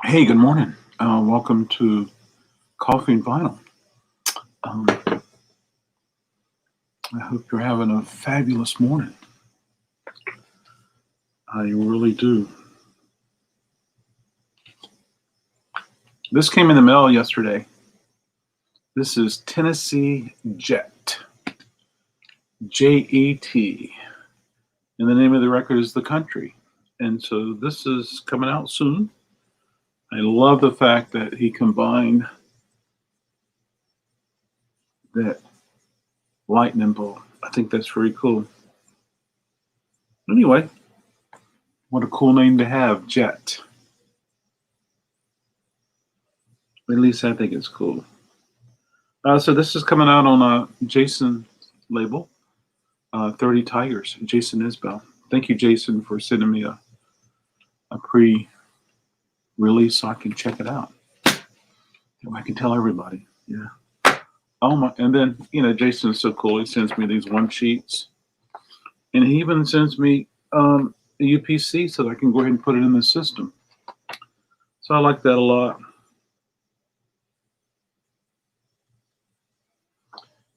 Hey, good morning. Welcome to Coffee and Vinyl. I hope you're having a fabulous morning. I really do. This came in the mail yesterday. This is Tennessee Jet, Jet. And the name of the record is The Country. And so this is coming out soon. I love the fact that he combined that lightning bolt. I think that's very cool. Anyway, what a cool name to have, Jet. At least I think it's cool. So this is coming out on Jason label, 30 Tigers, Jason Isbell. Thank you, Jason, for sending me a pre-release so I can check it out. I can tell everybody. Yeah. Oh my! And then Jason is so cool. He sends me these one sheets, and he even sends me a UPC so that I can go ahead and put it in the system. So I like that a lot.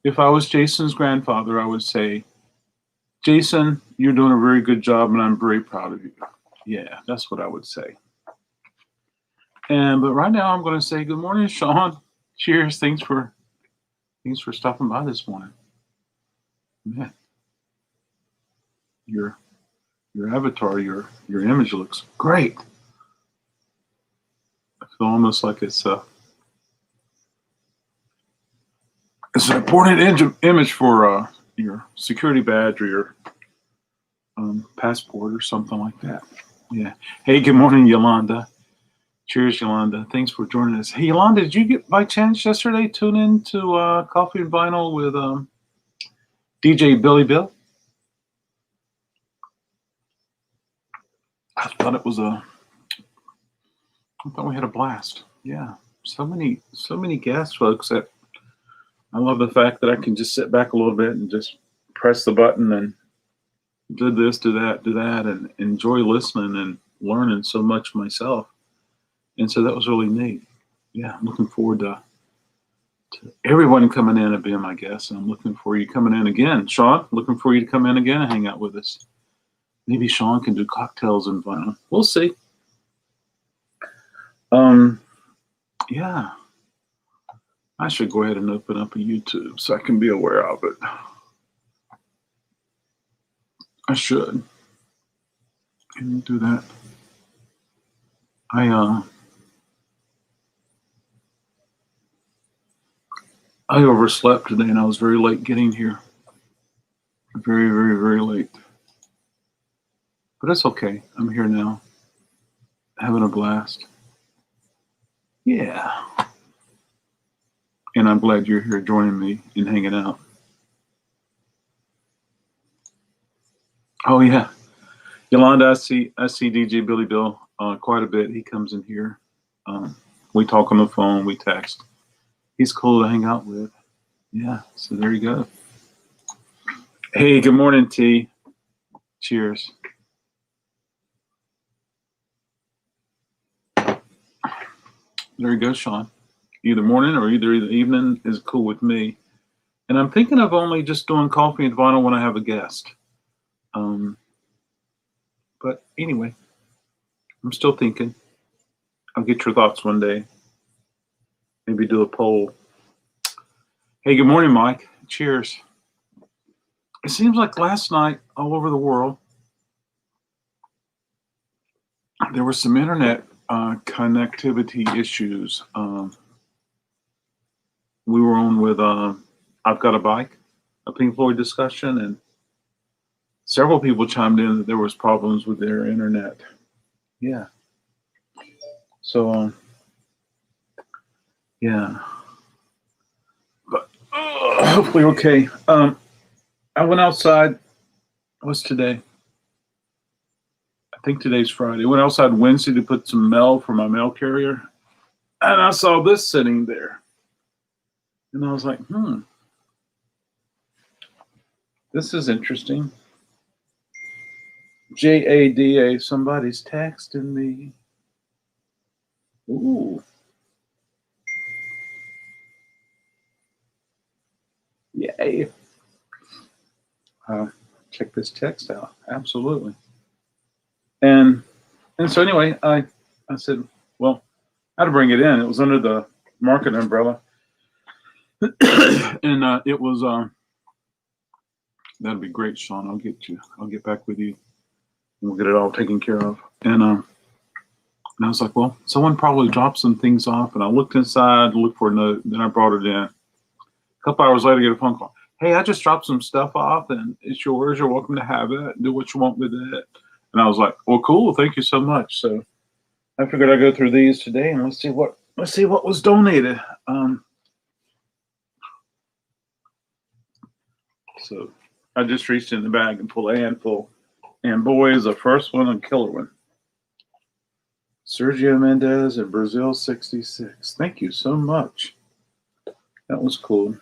If I was Jason's grandfather, I would say, Jason, you're doing a very good job, and I'm very proud of you. Yeah, that's what I would say. But right now, I'm going to say good morning, Sean. Cheers. Thanks for stopping by this morning. Man, your avatar, your image looks great. I feel almost like it's an important image for your security badge or your passport or something like that. Yeah. Hey, good morning, Yolanda. Cheers, Yolanda. Thanks for joining us. Hey, Yolanda, did you get by chance yesterday tune in to Coffee and Vinyl with DJ Billy Bill? I thought we had a blast. Yeah. So many guests, folks, that I love the fact that I can just sit back a little bit and just press the button and do this, do that, and enjoy listening and learning so much myself. And so that was really neat. Yeah, I'm looking forward to everyone coming in and being my guest. And I'm looking for you coming in again. Sean, looking for you to come in again and hang out with us. Maybe Sean can do cocktails and vinyl. We'll see. Yeah. I should go ahead and open up a YouTube so I can be aware of it. I should. Can you do that? I overslept today and I was very late getting here. Very, very, very late. But it's okay. I'm here now. Having a blast. Yeah. And I'm glad you're here joining me and hanging out. Oh yeah. Yolanda, I see DJ Billy Bill quite a bit. He comes in here. We talk on the phone, we text. He's cool to hang out with. Yeah, so there you go. Hey, good morning, T. Cheers. There you go, Sean. Either morning or either evening is cool with me. And I'm thinking of only just doing coffee and vinyl when I have a guest. But anyway, I'm still thinking. I'll get your thoughts one day. Maybe do a poll. Hey, good morning, Mike. Cheers. It seems like last night all over the world, there were some internet connectivity issues. We were on with I've Got a Bike, a Pink Floyd discussion, and several people chimed in that there was problems with their internet. Yeah. So, yeah. But hopefully okay. I went outside. What's today? I think today's Friday. I went outside Wednesday to put some mail for my mail carrier. And I saw this sitting there. And I was like, this is interesting. JADA, somebody's texting me. Ooh. Yay. Check this text out. Absolutely. And so anyway, I said, well, I had to bring it in. It was under the market umbrella. And it was that'd be great, Sean. I'll get back with you and we'll get it all taken care of. And I was like, well, someone probably dropped some things off, and I looked inside, looked for a note, then I brought it in. A couple hours later, I get a phone call. Hey, I just dropped some stuff off, and it's yours. You're welcome to have it. Do what you want with it. And I was like, well, cool. Thank you so much. So I figured I'd go through these today, and let's see what was donated. So I just reached in the bag and pulled a handful, and boy, is the first one a killer one. Sergio Mendes in Brazil 66. Thank you so much. That was cool.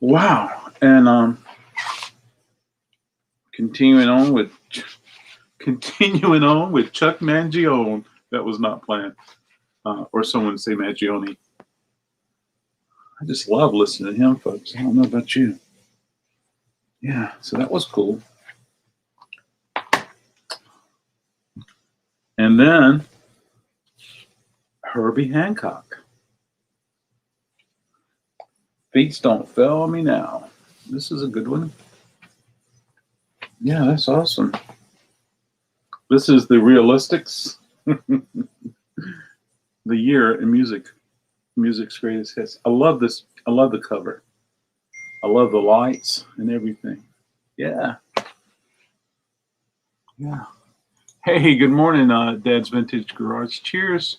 Wow. And continuing on with Chuck Mangione. That was not planned. Or someone would say Mangione. I just love listening to him, folks. I don't know about you. Yeah, so that was cool. And then Herbie Hancock. Feet Don't Fail Me Now. This is a good one. Yeah, that's awesome. This is the Realistics. The year in music's greatest hits. I love this. I love the cover. I love the lights and everything. Yeah. Yeah. Hey, good morning, Dad's Vintage Garage. Cheers.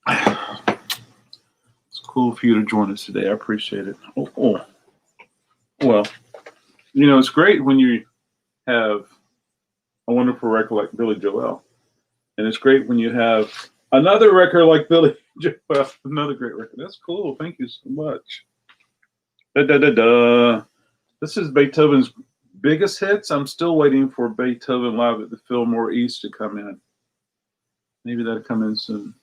It's cool for you to join us today. I appreciate it. Oh. Well, it's great when you have a wonderful record like Billy Joel. And it's great when you have another record like Billy Joel. Another great record. That's cool. Thank you so much. This is Beethoven's biggest hits. I'm still waiting for Beethoven Live at the Fillmore East to come in. Maybe that'll come in soon.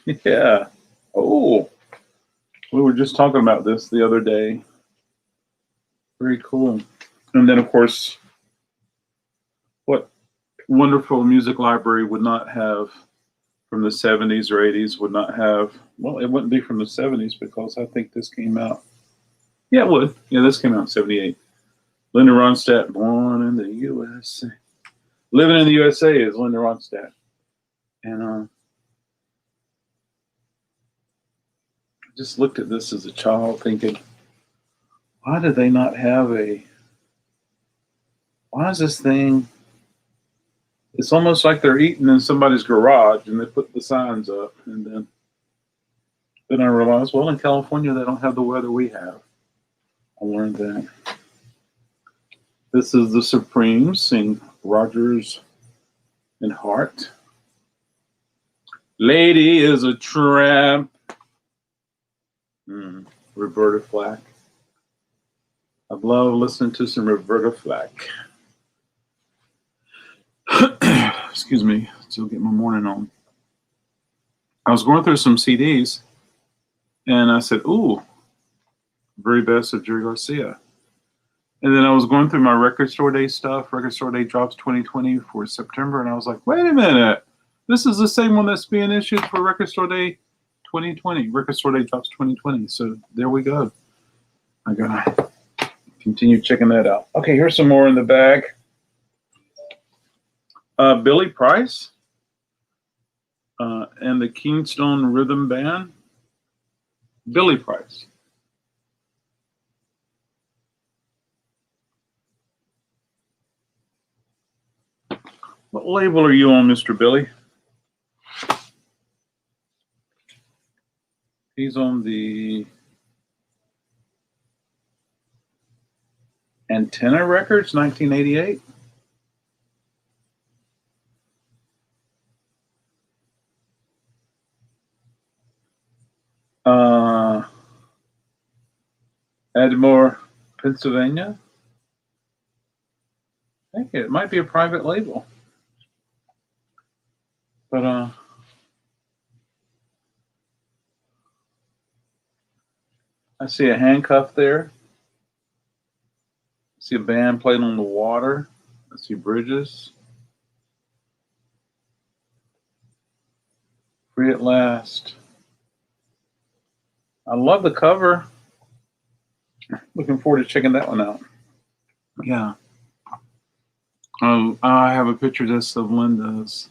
Yeah. Oh, we were just talking about this the other day. Very cool. And then, of course, what wonderful music library would not have from the 70s or 80s would not have, well, it wouldn't be from the 70s because I think this came out. Yeah, it would. Yeah, this came out in 78. Linda Ronstadt, born in the USA. Living in the USA is Linda Ronstadt. And I just looked at this as a child thinking, why do they not have why is this thing, it's almost like they're eating in somebody's garage and they put the signs up. And then I realized, well, in California, they don't have the weather we have. I learned that. This is the Supremes sing Rogers and Hart. Lady is a tramp. Roberta Flack. I love listening to some Roberta Flack. Excuse me, still get my morning on. I was going through some CDs and I said, ooh, very best of Jerry Garcia. And then I was going through my Record Store Day stuff, Record Store Day drops 2020 for September, and I was like, wait a minute, this is the same one that's being issued for Record Store Day 2020, Record Store Day drops 2020. So there we go. I gotta continue checking that out. Okay, here's some more in the bag. Billy Price and the Keystone Rhythm Band. Billy Price. What label are you on, Mr. Billy? He's on the Antenna Records, 1988. Ardmore, Pennsylvania. I think it might be a private label. But I see a handcuff there. I see a band playing on the water. I see bridges. Free at Last. I love the cover. Looking forward to checking that one out. Yeah. I have a picture of this of Linda's.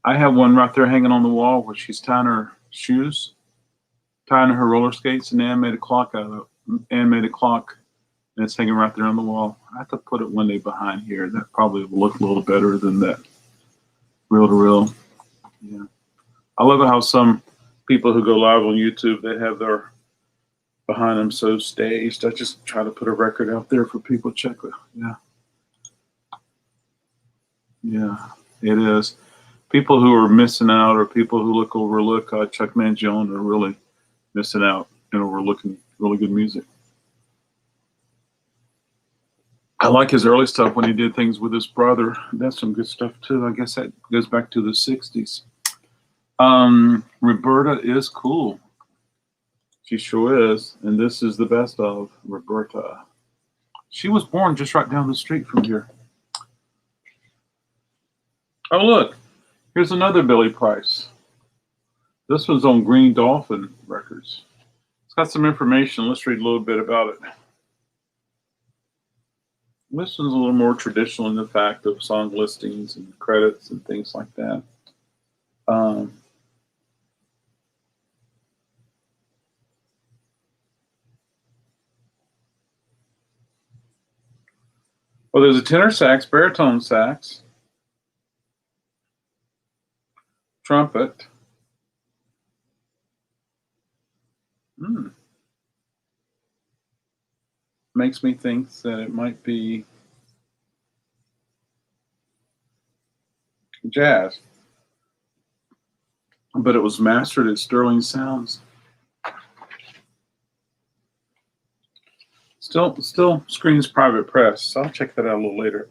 I have one right there hanging on the wall where she's tying her shoes, tying her roller skates, and Ann made a clock out of it. Ann made a clock, and it's hanging right there on the wall. I have to put it one day behind here. That probably will look a little better than that reel to reel. Yeah. I love it how some people who go live on YouTube, they have their behind them so staged. I just try to put a record out there for people to check with. Yeah. Yeah, it is. People who are missing out or people who look overlook Chuck Mangione are really missing out and overlooking really good music. I like his early stuff when he did things with his brother. That's some good stuff too. I guess that goes back to the 60s. Roberta is cool. She sure is. And this is the best of Roberta. She was born just right down the street from here. Oh, look. Here's another Billy Price. This one's on Green Dolphin Records. It's got some information. Let's read a little bit about it. This one's a little more traditional in the fact of song listings and credits and things like that. Well, there's a tenor sax, baritone sax, trumpet. Makes me think that it might be jazz, but it was mastered at Sterling Sounds. Still screens private press. So I'll check that out a little later.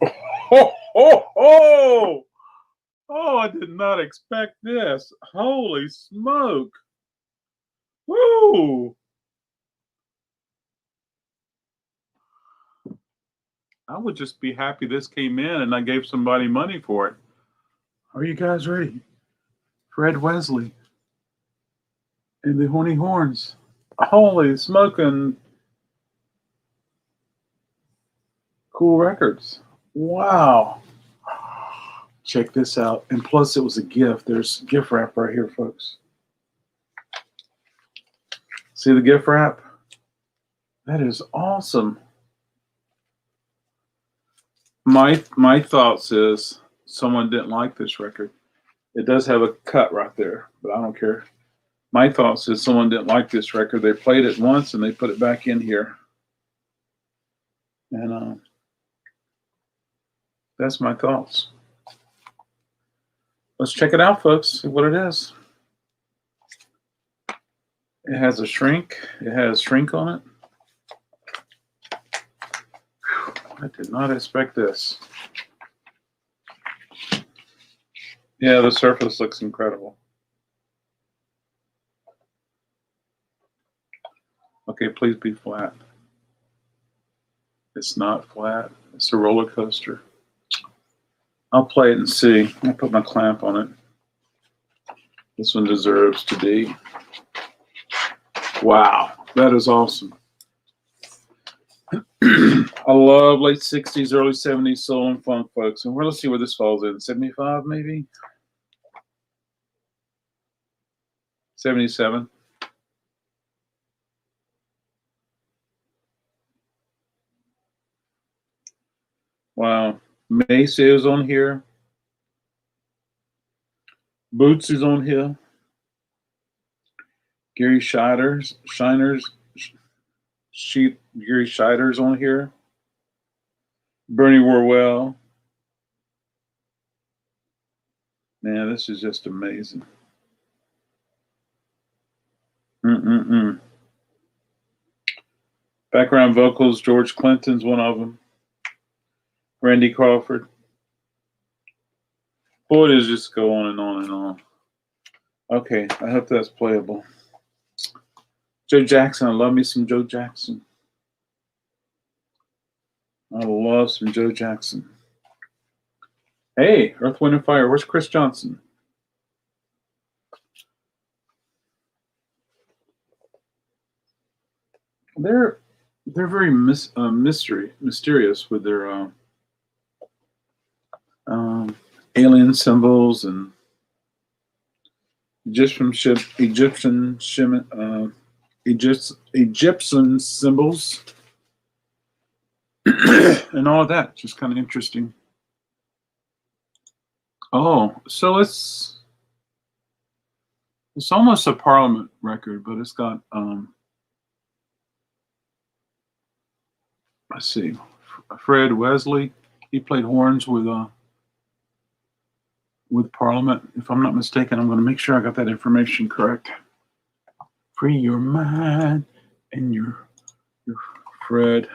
Oh, I did not expect this. Holy smoke. Woo! I would just be happy this came in and I gave somebody money for it. Are you guys ready? Fred Wesley and the Horny Horns. Holy smoking. Cool records. Wow. Check this out. And plus, it was a gift. There's gift wrap right here, folks. See the gift wrap? That is awesome. My thoughts is someone didn't like this record. It does have a cut right there, but I don't care. My thoughts is someone didn't like this record. They played it once and they put it back in here. And that's my thoughts. Let's check it out, folks. See what it is. It has a shrink. It has shrink on it. I did not expect this. Yeah, the surface looks incredible. Okay, please be flat. It's not flat. It's a roller coaster. I'll play it and see. I'll put my clamp on it. This one deserves to be. Wow, that is awesome. I love late 60s, early 70s soul and funk, folks. And let's see where this falls in. 75, maybe? 77. Wow. Maceo on here. Boots is on here. Gary Scheider's on here. Bernie Worrell. Man, this is just amazing. Background vocals, George Clinton's one of them. Randy Crawford. Boy, it just go on and on and on. Okay, I hope that's playable. Joe Jackson, I love me some Joe Jackson. I love some Joe Jackson. Hey, Earth, Wind, and Fire. Where's Chris Johnson? They're very mysterious with their alien symbols and Egyptian symbols and all of that. Just kind of interesting. Oh, so it's almost a Parliament record, but it's got let's see, Fred Wesley. He played horns with Parliament. If I'm not mistaken, I'm going to make sure I got that information correct. Free your mind and your Fred.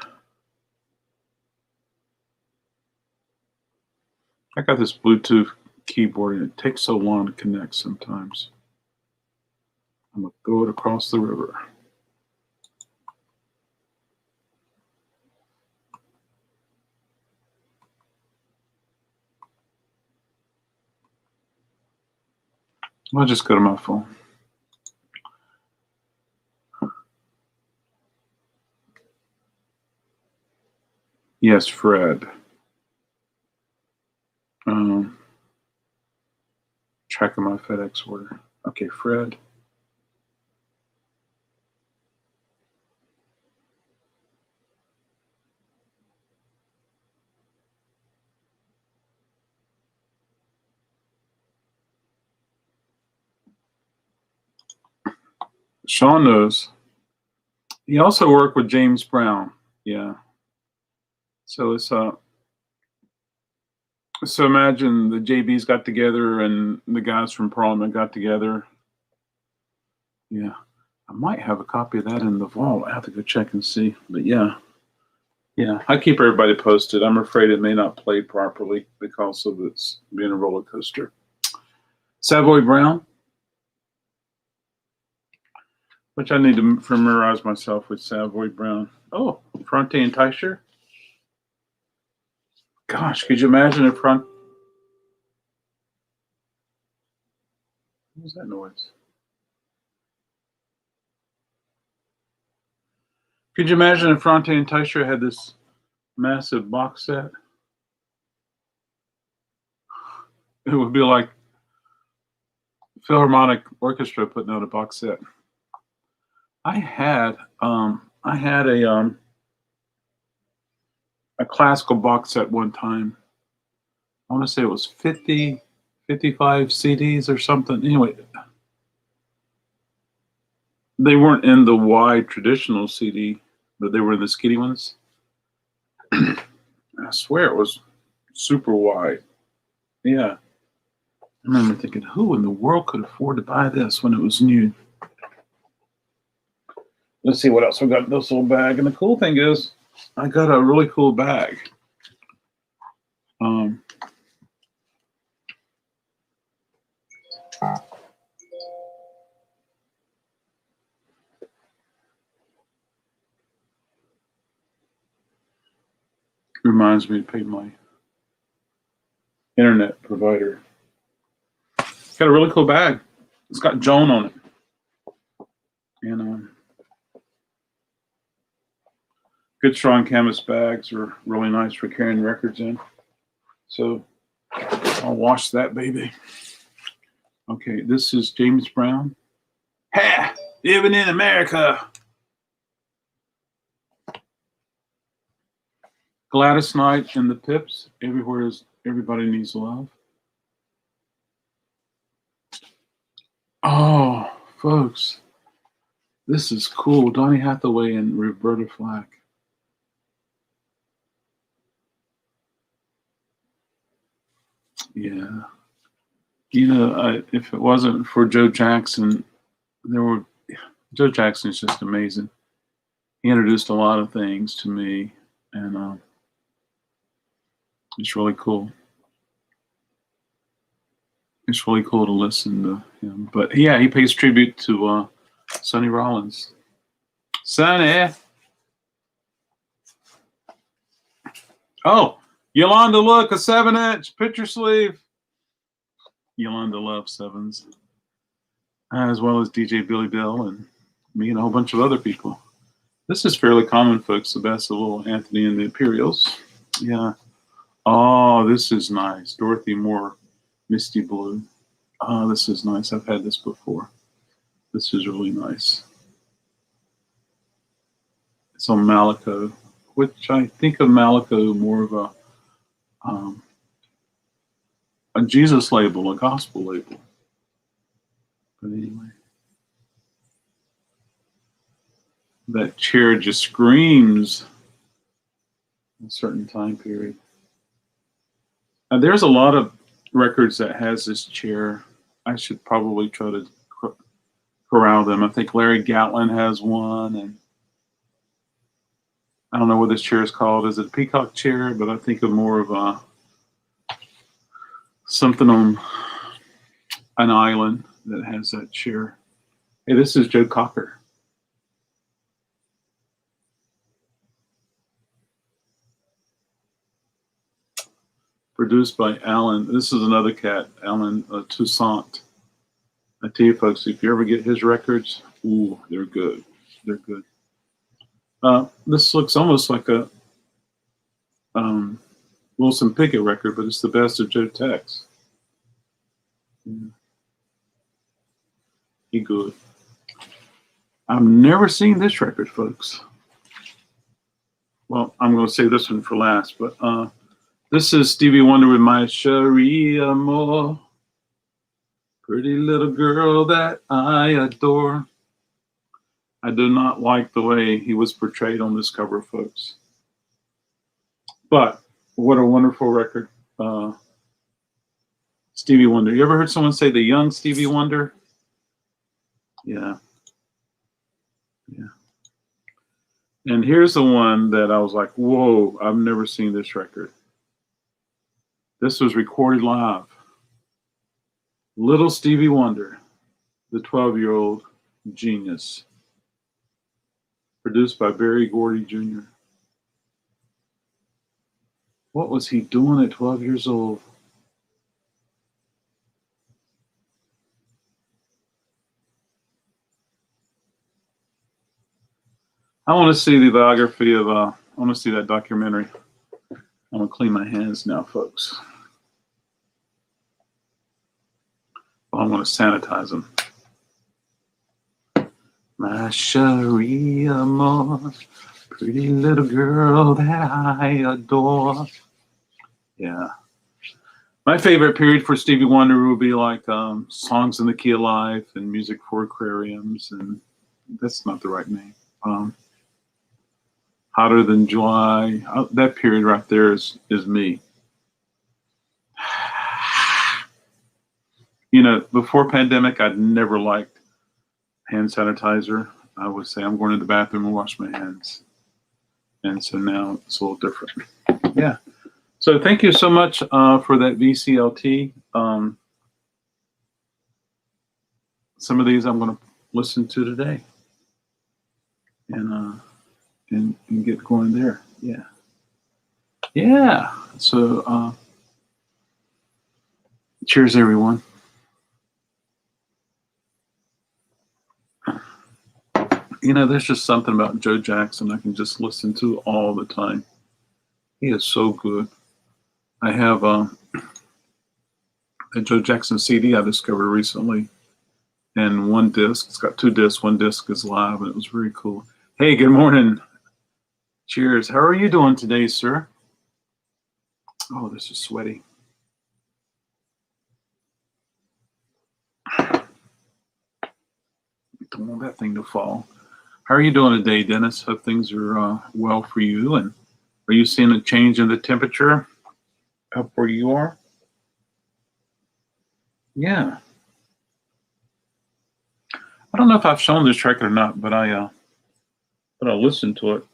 I got this Bluetooth keyboard and it takes so long to connect sometimes. I'm going to throw it across the river. I'll just go to my phone. Yes, Fred. Tracking my FedEx order. Okay, Fred. Sean knows. He also worked with James Brown. Yeah. So it's so imagine the JBs got together and the guys from Parliament got together. Yeah. I might have a copy of that in the vault. I have to go check and see. But yeah. Yeah. I keep everybody posted. I'm afraid it may not play properly because of it's being a roller coaster. Savoy Brown, which I need to familiarize myself with Savoy Brown. Oh, Fronte and Teicher. Gosh, could you imagine if What was that noise? Could you imagine if Fronte and Teicher had this massive box set? It would be like Philharmonic Orchestra putting out a box set. I had a classical box set one time. I want to say it was 50, 55 CDs or something. Anyway, they weren't in the wide traditional CD, but they were in the skinny ones. I swear it was super wide. Yeah. I remember thinking, who in the world could afford to buy this when it was new? Let's see what else we got in this little bag. And the cool thing is, I got a really cool bag. Reminds me to pay my internet provider. Got a really cool bag. It's got Joan on it. And good strong canvas bags are really nice for carrying records in. So I'll wash that baby. Okay, this is James Brown. Ha! Living in America. Gladys Knight and the Pips. Everybody needs love. Oh, folks, this is cool. Donnie Hathaway and Roberta Flack. Yeah. You know, if it wasn't for Joe Jackson, Joe Jackson is just amazing. He introduced a lot of things to me, and it's really cool. It's really cool to listen to him. But yeah, he pays tribute to Sonny Rollins. Sonny. Oh, Yolanda, look, a 7-inch picture sleeve. Yolanda loves sevens, as well as DJ Billy Bill and me and a whole bunch of other people. This is fairly common, folks. The best of little Anthony and the Imperials. Yeah. Oh, this is nice. Dorothy Moore, Misty Blue. Oh, this is nice. I've had this before. This is really nice. It's on Malaco, which I think of Malaco more of a Jesus label, a gospel label. But anyway, that chair just screams a certain time period. And there's a lot of records that has this chair. I should probably try to corral them. I think Larry Gatlin has one, and I don't know what this chair is called. Is it a peacock chair? But I think of more of something on an island that has that chair. Hey, this is Joe Cocker. Produced by Alan. This is another cat, Alan Toussaint. I tell you, folks, if you ever get his records, ooh, they're good. They're good. This looks almost like a Wilson Pickett record, but it's the best of Joe Tex. Yeah. He good. I've never seen this record, folks. Well, I'm going to save this one for last, but this is Stevie Wonder with My Cherie Amour. Pretty little girl that I adore. I do not like the way he was portrayed on this cover, folks. But what a wonderful record. Stevie Wonder. You ever heard someone say the young Stevie Wonder? Yeah. Yeah. And here's the one that I was like, whoa, I've never seen this record. This was recorded live. Little Stevie Wonder, the 12-year-old genius. Produced by Berry Gordy Jr. What was he doing at 12 years old? I want to see the biography of, I want to see that documentary. I'm going to clean my hands now, folks. Well, I'm going to sanitize them. My Cherie Amour, pretty little girl that I adore. Yeah. My favorite period for Stevie Wonder would be like Songs in the Key of Life and Music for Aquariums, and that's not the right name. Hotter Than July. That period right there is me. You know, before pandemic, I'd never liked hand sanitizer. I would say I'm going to the bathroom and wash my hands. And so now it's a little different. Yeah. So thank you so much for that VCLT. Some of these I'm going to listen to today and get going there. Yeah. Yeah. So cheers, everyone. You know, there's just something about Joe Jackson I can just listen to all the time. He is so good. I have a Joe Jackson CD I discovered recently, and one disc. It's got 2 discs. One disc is live, and it was very cool. Hey, good morning. Cheers. How are you doing today, sir? Oh, this is sweaty. Don't want that thing to fall. How are you doing today, Dennis? Hope things are well for you. And are you seeing a change in the temperature up where you are? Yeah. I don't know if I've shown this record or not, but I but I listened to it,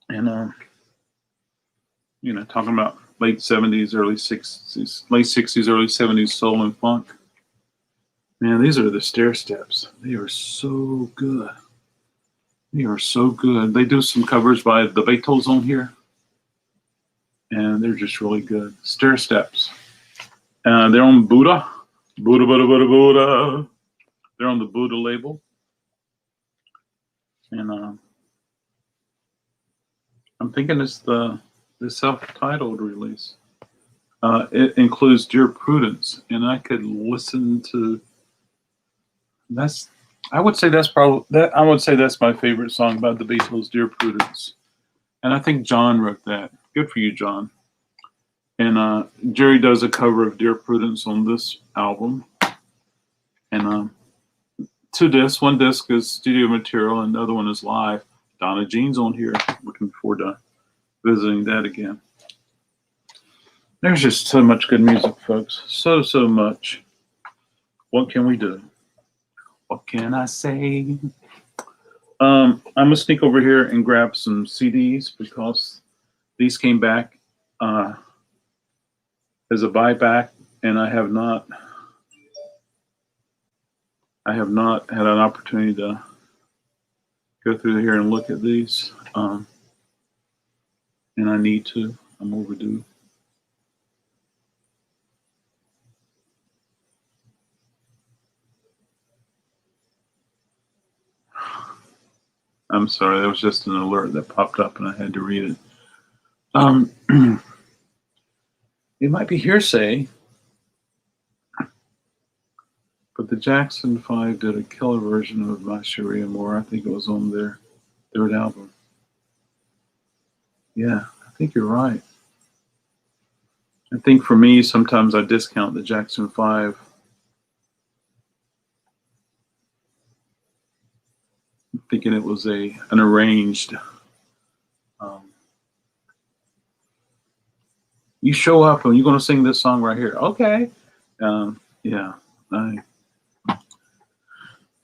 and talking about late 70s, early 60s, late 60s, early 70s soul and funk. Man, these are the stair steps. They are so good. They are so good. They do some covers by the Beethovens on here, and they're just really good. Stair steps. They're on Buddha. Buddha, Buddha, Buddha, Buddha. They're on the Buddha label. And I'm thinking it's the self-titled release. It includes Dear Prudence, and I could listen to I would say that's my favorite song by the Beatles, Dear Prudence. And I think John wrote that. Good for you, John. And Jerry does a cover of Dear Prudence on this album. And 2 discs. 1 disc is studio material, and the other one is live. Donna Jean's on here. Looking forward to visiting that again. There's just so much good music, folks. So much. What can we do? What can I say? I'm gonna sneak over here and grab some CDs because these came back as a buyback, and I have not had an opportunity to go through here and look at these, and I need to. I'm overdue. I'm sorry, that was just an alert that popped up and I had to read it. It might be hearsay, but the Jackson 5 did a killer version of My Sharia Moore. I think it was on their 3rd album. Yeah, I think you're right. I think for me, sometimes I discount the Jackson 5. Thinking it was an arranged. You show up and you're going to sing this song right here. Okay. Yeah.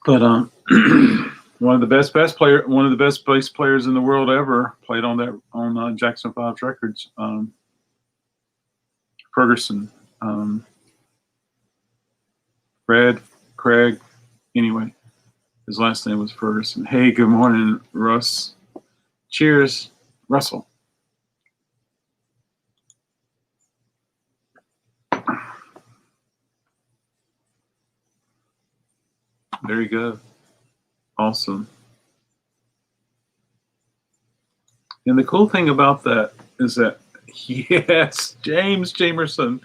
But one of the best bass players in the world ever played on Jackson 5's records. Ferguson, Craig. Anyway, his last name was Ferguson. Hey, good morning, Russ. Cheers, Russell. There you go. Awesome. And the cool thing about that is that, yes, James Jamerson,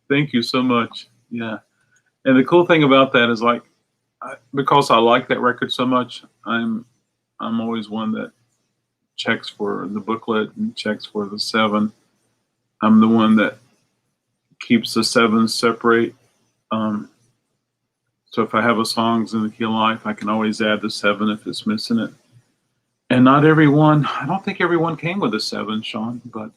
thank you so much. Yeah. And the cool thing about that is, like, because I like that record so much, I'm always one that checks for the booklet and checks for the 7. I'm the one that keeps the 7s separate. So if I have a Songs in the Key of Life, I can always add the 7 if it's missing it. And not everyone, I don't think everyone came with a 7, Sean, but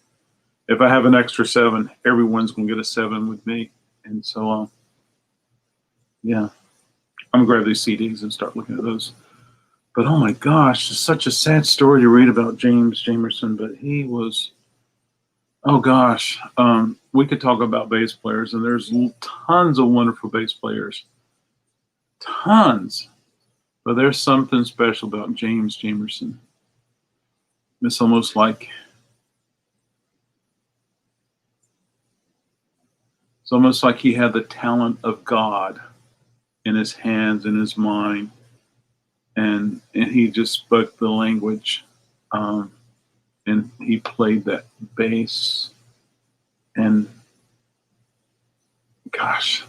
if I have an extra 7, everyone's going to get a 7 with me. And so, yeah, I'm going to grab these CDs and start looking at those. But oh my gosh, it's such a sad story to read about James Jamerson, but he was, oh gosh, we could talk about bass players, and there's tons of wonderful bass players. Tons. But there's something special about James Jamerson. It's almost like he had the talent of God in his hands, in his mind, and he just spoke the language, and he played that bass, and gosh,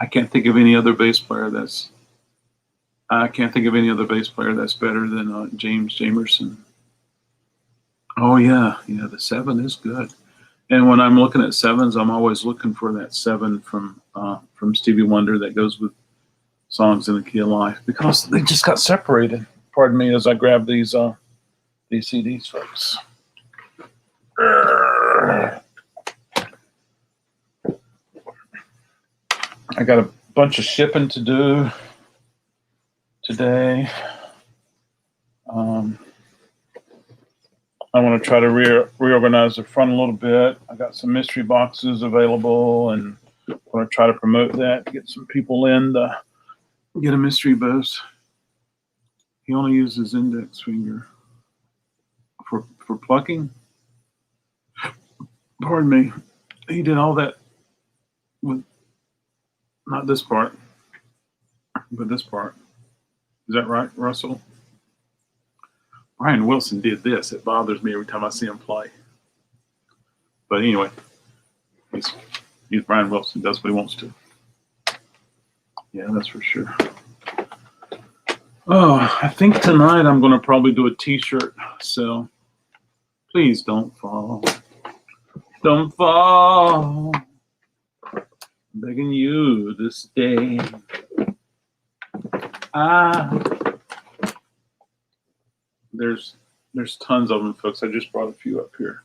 I can't think of any other bass player that's better than James Jamerson. Oh yeah, the 7 is good. And when I'm looking at 7s, I'm always looking for that 7 from Stevie Wonder that goes with Songs in the Key of Life, because they just got separated. Pardon me as I grab these CDs, folks. I got a bunch of shipping to do today. I want to try to reorganize the front a little bit. I got some mystery boxes available, and I want to try to promote that, get some people in to get a mystery bus. He only uses his index finger for plucking. Pardon me. He did all that with not this part, but this part. Is that right, Russell? Brian Wilson did this. It bothers me every time I see him play. But anyway, he's Brian Wilson. Does what he wants to. Yeah, that's for sure. Oh, I think tonight I'm going to probably do a T-shirt sale. Please don't fall. Don't fall. I'm begging you to stay. There's tons of them, folks. I just brought a few up here.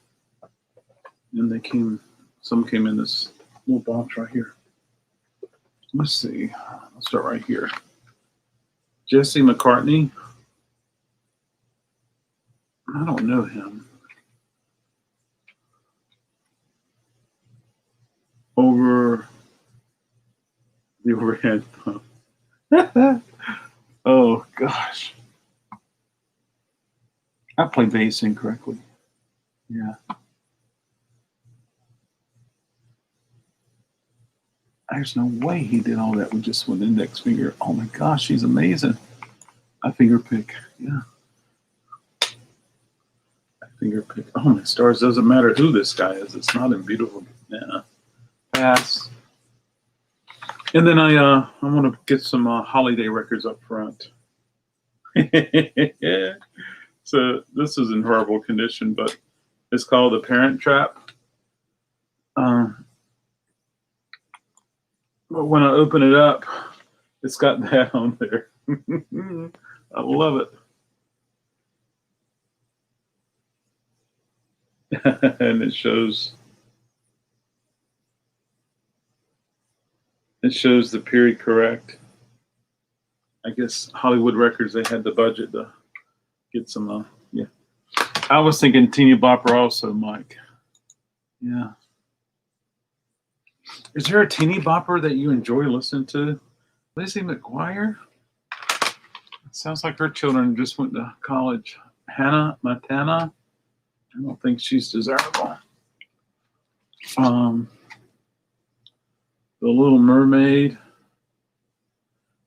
And some came in this little box right here. Let's see. I'll start right here. Jesse McCartney. I don't know him. Over the overhead pump. Oh, gosh. I play bass incorrectly. Yeah. There's no way he did all that with just one index finger. Oh my gosh, he's amazing. I finger pick. Yeah. I finger pick. Oh my stars, doesn't matter who this guy is. It's not in beautiful. Yeah. Pass. And then I want to get some holiday records up front. So this is in horrible condition, but it's called The Parent Trap. But when I open it up, it's got that on there. I love it. And it shows the period correct. I guess Hollywood Records, they had the budget to get some, yeah. I was thinking teeny bopper also, Mike. Yeah. Is there a teeny bopper that you enjoy listening to? Lizzie McGuire? It sounds like her children just went to college. Hannah Montana? I don't think she's desirable. The Little Mermaid.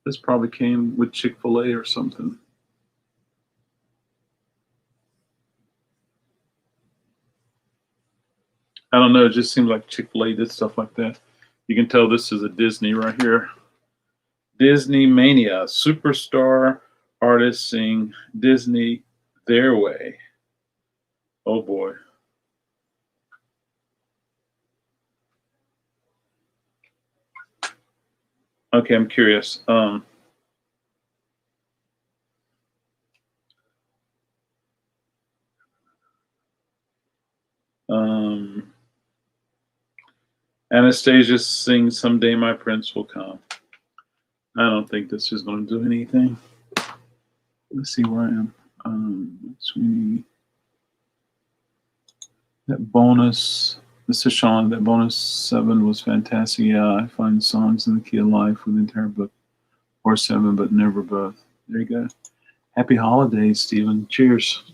This probably came with Chick-fil-A or something. I don't know. It just seems like Chick-fil-A did stuff like that. You can tell this is a Disney right here. Disney Mania. Superstar artists sing Disney their way. Oh boy. Okay, I'm curious. Anastasia sings Someday My Prince Will Come. I don't think this is going to do anything. Let's see where I am. Sweeney. That bonus, this is Sean, that bonus 7 was fantastic. Yeah, I find songs in the key of life with the entire book, or 7, but never both. There you go. Happy holidays, Stephen. Cheers.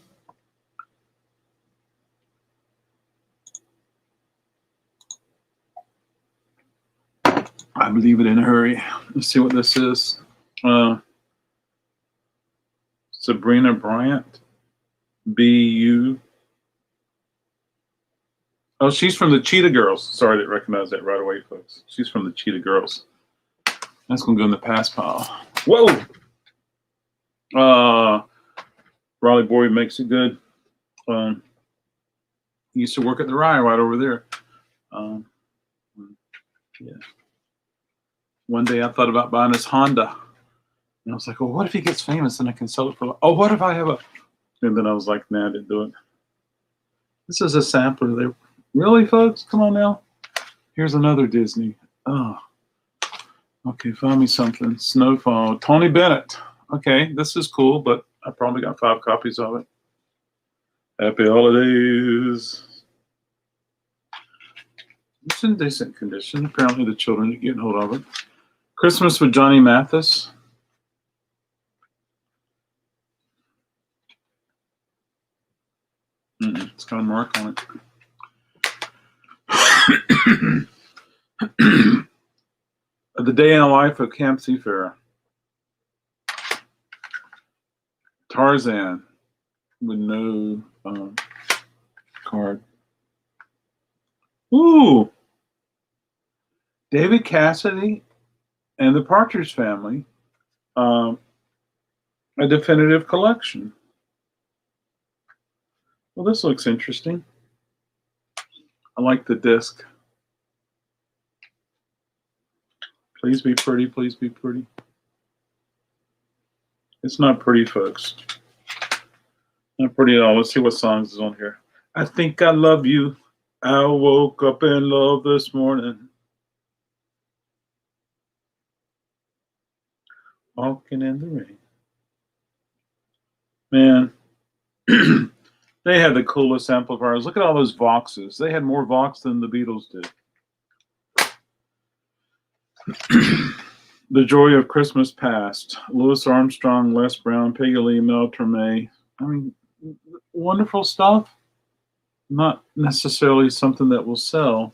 I believe it in a hurry. Let's see what this is. Sabrina Bryant. B.U. Oh, she's from the Cheetah Girls. Sorry, I didn't recognize that right away, folks. She's from the Cheetah Girls. That's going to go in the pass pile. Whoa! Raleigh Boyd makes it good. He used to work at the Rye right over there. Yeah. One day I thought about buying this Honda. And I was like, well, what if he gets famous and I can sell it for, oh, what if I have a, and then I was like, nah, I didn't do it. This is a sampler there. Really, folks? Come on now. Here's another Disney. Oh. Okay, find me something. Snowfall. Tony Bennett. Okay, this is cool, but I probably got 5 copies of it. Happy holidays. It's in decent condition. Apparently the children are getting hold of it. Christmas with Johnny Mathis. It's got a mark on it. The Day in the Life of Camp Seafarer. Tarzan with no card. Ooh! David Cassidy and the Partridge Family. A definitive collection. Well, this looks interesting. I like the disc. Please be pretty, please be pretty. It's not pretty, folks. Not pretty at all. Let's see what songs is on here. I Think I Love You. I woke up in love this morning. Walking in the rain. Man, they had the coolest amplifiers. Look at all those Voxes. They had more Vox than the Beatles did. The Joy of Christmas Past. Louis Armstrong, Les Brown, Peggy Lee, Mel Torme. I mean, wonderful stuff. Not necessarily something that will sell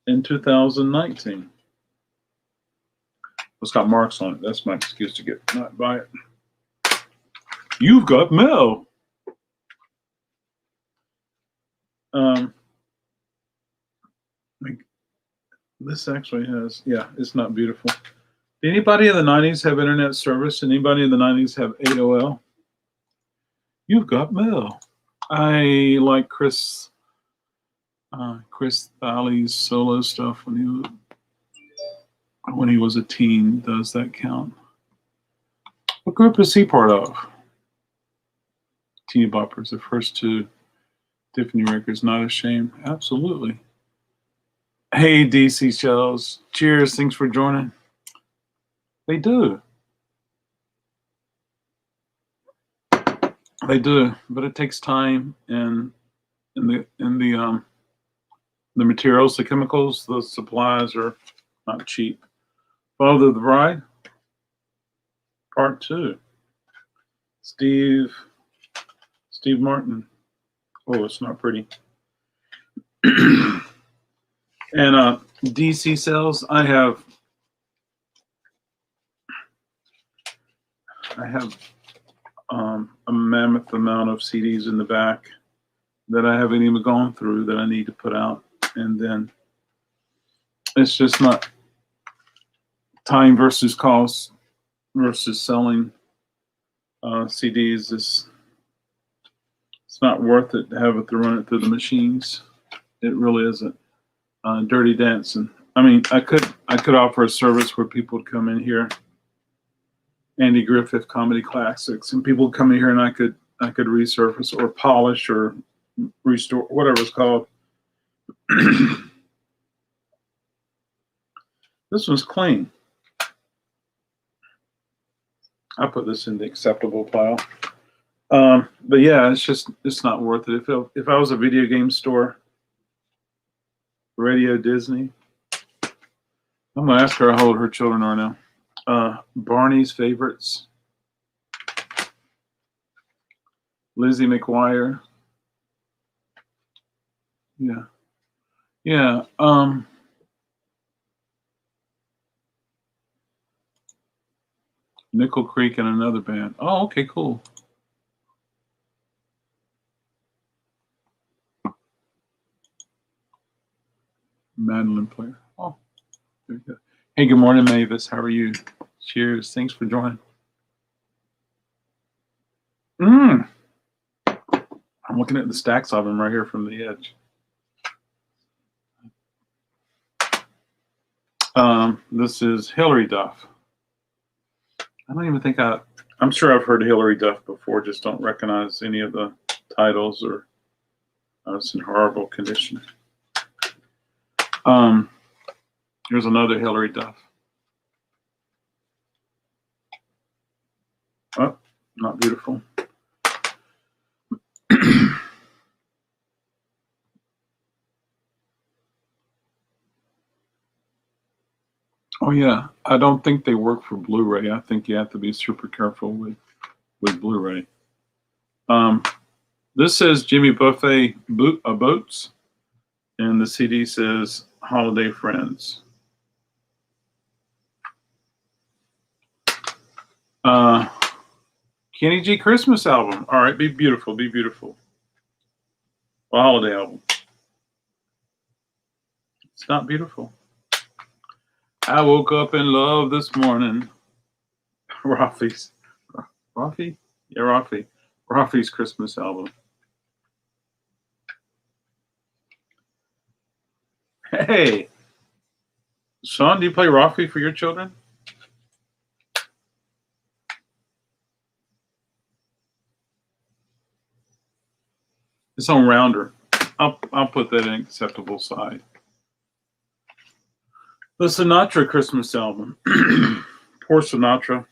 in 2019. It's got marks on it. That's my excuse to get not buy it. You've got Mel. This actually has, yeah, it's not beautiful. Did anybody in the 90s have internet service? Anybody in the 90s have AOL? You've got Mel. I like Chris Thalley's solo stuff when he was a teen. Does that count? What group is he part of? Teeny Boppers, the first two Tiffany records. Not Ashamed. Absolutely. Hey, DC Shells. Cheers. Thanks for joining. They do. They do, but it takes time and the materials, the chemicals, the supplies are not cheap. Father of the Bride, Part 2. Steve Martin. Oh, it's not pretty. And DC Cells, I have a mammoth amount of CDs in the back that I haven't even gone through that I need to put out. And then it's just not time versus cost versus selling CDs. It's not worth it to have it to run it through the machines. It really isn't. Dirty Dancing. I mean, I could offer a service where people would come in here, Andy Griffith Comedy Classics, and people would come in here and I could resurface or polish or restore, whatever it's called. This one's clean. I'll put this in the acceptable pile. But yeah, it's not worth it. If I was a video game store, Radio Disney, I'm gonna ask her how old her children are now. Barney's Favorites, Lizzie McGuire. Yeah. Nickel Creek and another band. Oh, okay, cool. Mandolin player. Oh, there you go. Hey, good morning, Mavis. How are you? Cheers. Thanks for joining. I'm looking at the stacks of them right here from the edge. This is Hillary Duff. I don't even think I'm sure I've heard Hillary Duff before, just don't recognize any of the titles or it's in horrible condition. Here's another Hillary Duff. Oh, not beautiful. Oh yeah, I don't think they work for Blu-ray. I think you have to be super careful with Blu-ray. This says Jimmy Buffett Boats, and the CD says Holiday Friends. Kenny G Christmas album. All right, Be Beautiful, Be Beautiful. Well, holiday album. It's not beautiful. I woke up in love this morning. Rafi's. Rafi? Yeah, Rafi. Rafi's Christmas album. Hey, Sean, do you play Rafi for your children? It's on Rounder. I'll put that in acceptable side. The Sinatra Christmas album. Poor Sinatra.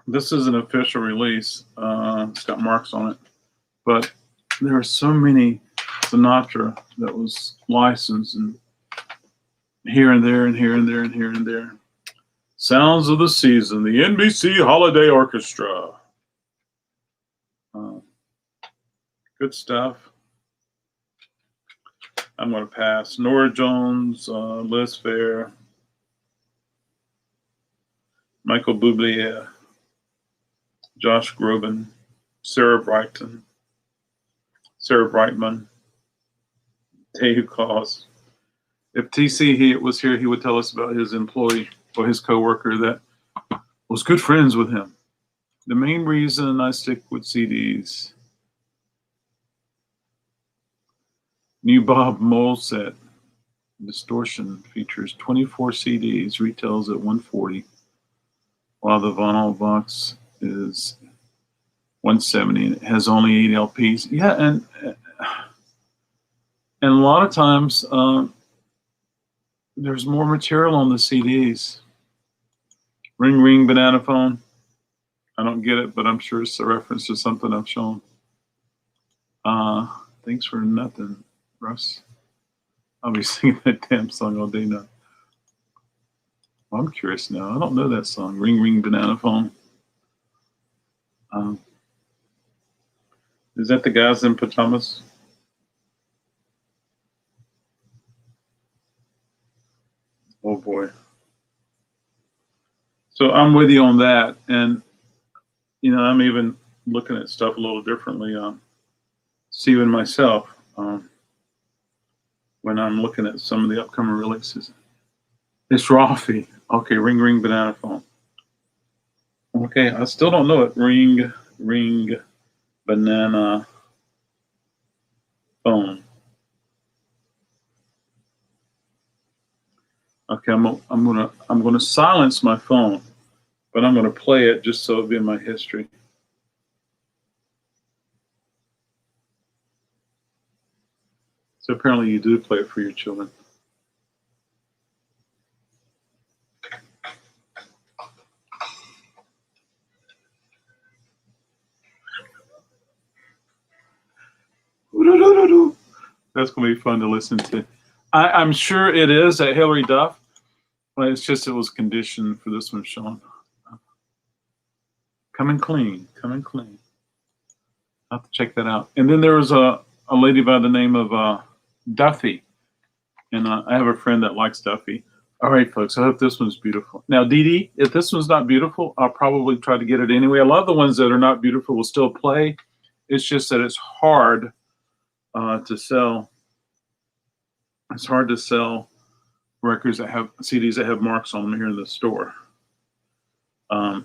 This is an official release. It's got marks on it. But there are so many Sinatra that was licensed and here and there and here and there and here and there. Sounds of the Season, the NBC Holiday Orchestra. Good stuff. I'm going to pass. Norah Jones, Liz Phair, Michael Bublé, Josh Groban, Sarah Brightman, Dave Claus. If TC was here, he would tell us about his employee or his coworker that was good friends with him. The main reason I stick with CDs. New Bob Mole set. Distortion features 24 CDs, retails at $140, while the vinyl box is $170 and it has only 8 LPs. Yeah, and a lot of times there's more material on the CDs. Ring Ring Banana Phone. I don't get it, but I'm sure it's a reference to something I've shown. Thanks for nothing, Russ. I'll be singing that damn song all day now. Well, I'm curious now. I don't know that song. Ring Ring Banana Phone. Is that the guys in pajamas? Oh boy. So I'm with you on that. And, you know, I'm even looking at stuff a little differently. Even myself, when I'm looking at some of the upcoming releases. It's Rafi. Okay, Ring Ring Banana Phone. Okay, I still don't know it. Ring Ring Banana Phone. Okay, I'm gonna silence my phone, but I'm gonna play it just so it'll be in my history. So apparently you do play it for your children. That's going to be fun to listen to. I'm sure it is at Hillary Duff, but it's just it was conditioned for this one, Sean. Coming Clean. I'll have to check that out. And then there was a lady by the name of Duffy, and I have a friend that likes Duffy. All right, folks, I hope this one's beautiful. Now, Dee Dee, if this one's not beautiful, I'll probably try to get it anyway. A lot of the ones that are not beautiful will still play. It's just that it's hard to sell. It's hard to sell records that have CDs that have marks on them here in the store. A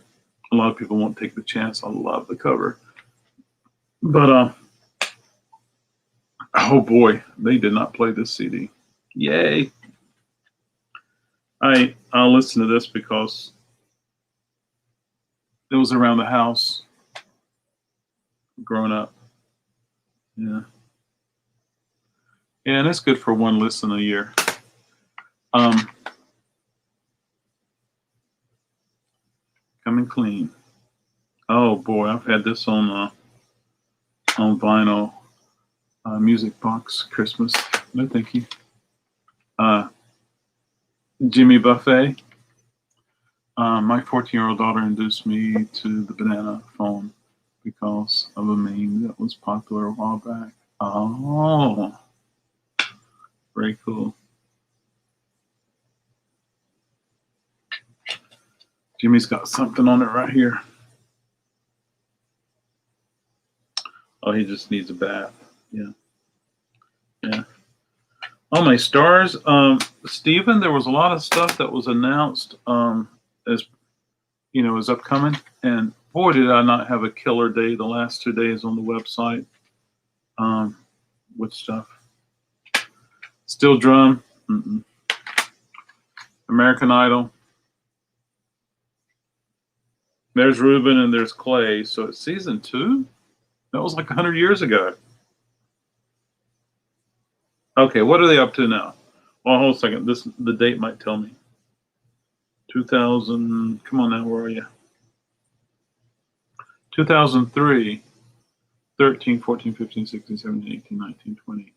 lot of people won't take the chance. I love the cover, but oh boy, they did not play this CD. Yay! I'll listen to this because it was around the house growing up. Yeah. Yeah, and it's good for one listen a year. Coming Clean. Oh boy, I've had this on vinyl. Music box Christmas. No, thank you. Jimmy Buffett. My 14-year-old daughter introduced me to the banana phone because of a meme that was popular a while back. Oh, very cool. Jimmy's got something on it right here. Oh, he just needs a bath. Yeah. Yeah. Oh, my stars. Stephen, there was a lot of stuff that was announced as is upcoming. And boy, did I not have a killer day the last 2 days on the website with stuff. Steel Drum. American Idol. There's Ruben and there's Clay. So it's season 2? That was like 100 years ago. Okay, what are they up to now? Well, hold a second. The date might tell me. 2000. Come on now, where are you? 2003, 13, 14, 15, 16, 17, 18, 19, 20.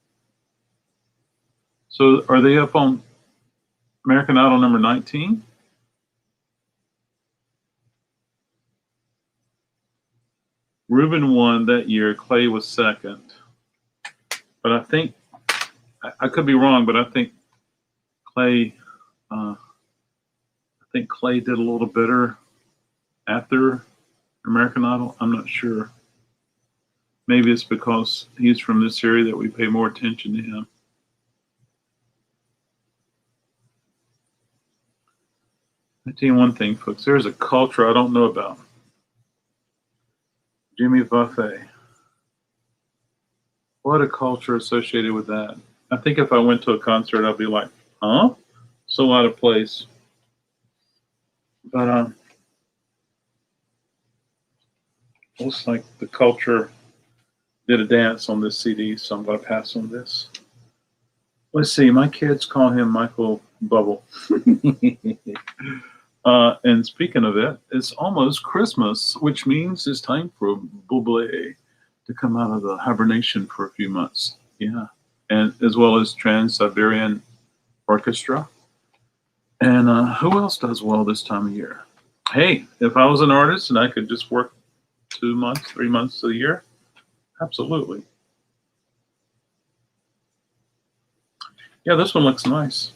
So are they up on American Idol number 19? Ruben won that year. Clay was second. But I think, I could be wrong, but I think Clay did a little better after American Idol. I'm not sure. Maybe it's because he's from this area that we pay more attention to him. I tell you one thing, folks. There's a culture I don't know about. Jimmy Buffett. What a culture associated with that. I think if I went to a concert, I'd be like, huh? So out of place. But looks like the culture did a dance on this CD, so I'm going to pass on this. Let's see. My kids call him Michael Bubble. And speaking of it, it's almost Christmas, which means it's time for Buble to come out of the hibernation for a few months. Yeah. And as well as Trans-Siberian Orchestra. And who else does well this time of year? Hey, if I was an artist and I could just work 2 months, 3 months a year, absolutely. Yeah, this one looks nice.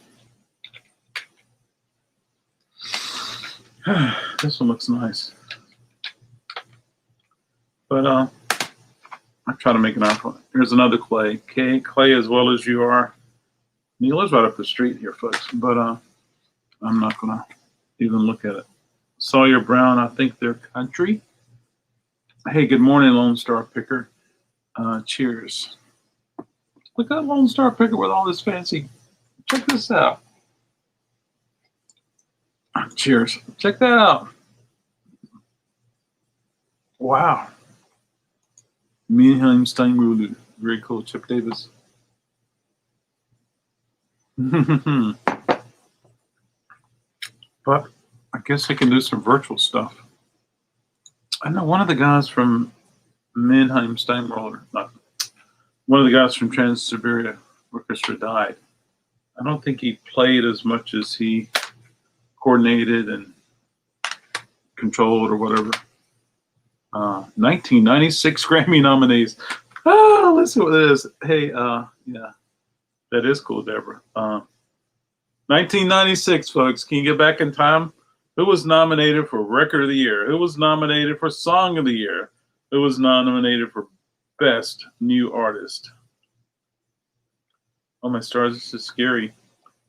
This one looks nice. But I try to make an eye. Here's another Clay. Clay as well as you are. He lives right up the street here, folks. But I'm not going to even look at it. Sawyer Brown, I think they're country. Hey, good morning, Lone Star Picker. Cheers. Look at that Lone Star Picker with all this fancy. Check this out. Cheers. Check that out. Wow. Mannheim Steinrulu. Very cool. Chip Davis. But I guess I can do some virtual stuff. I know one of the guys from Mannheim Steinroller, one of the guys from Trans-Siberian Orchestra died. I don't think he played as much as he coordinated and controlled or whatever. 1996 Grammy nominees. Oh, let's see what it is. Hey, yeah, that is cool, Deborah. 1996, folks. Can you get back in time? Who was nominated for Record of the Year? Who was nominated for Song of the Year? Who was nominated for Best New Artist? Oh, my stars, this is scary.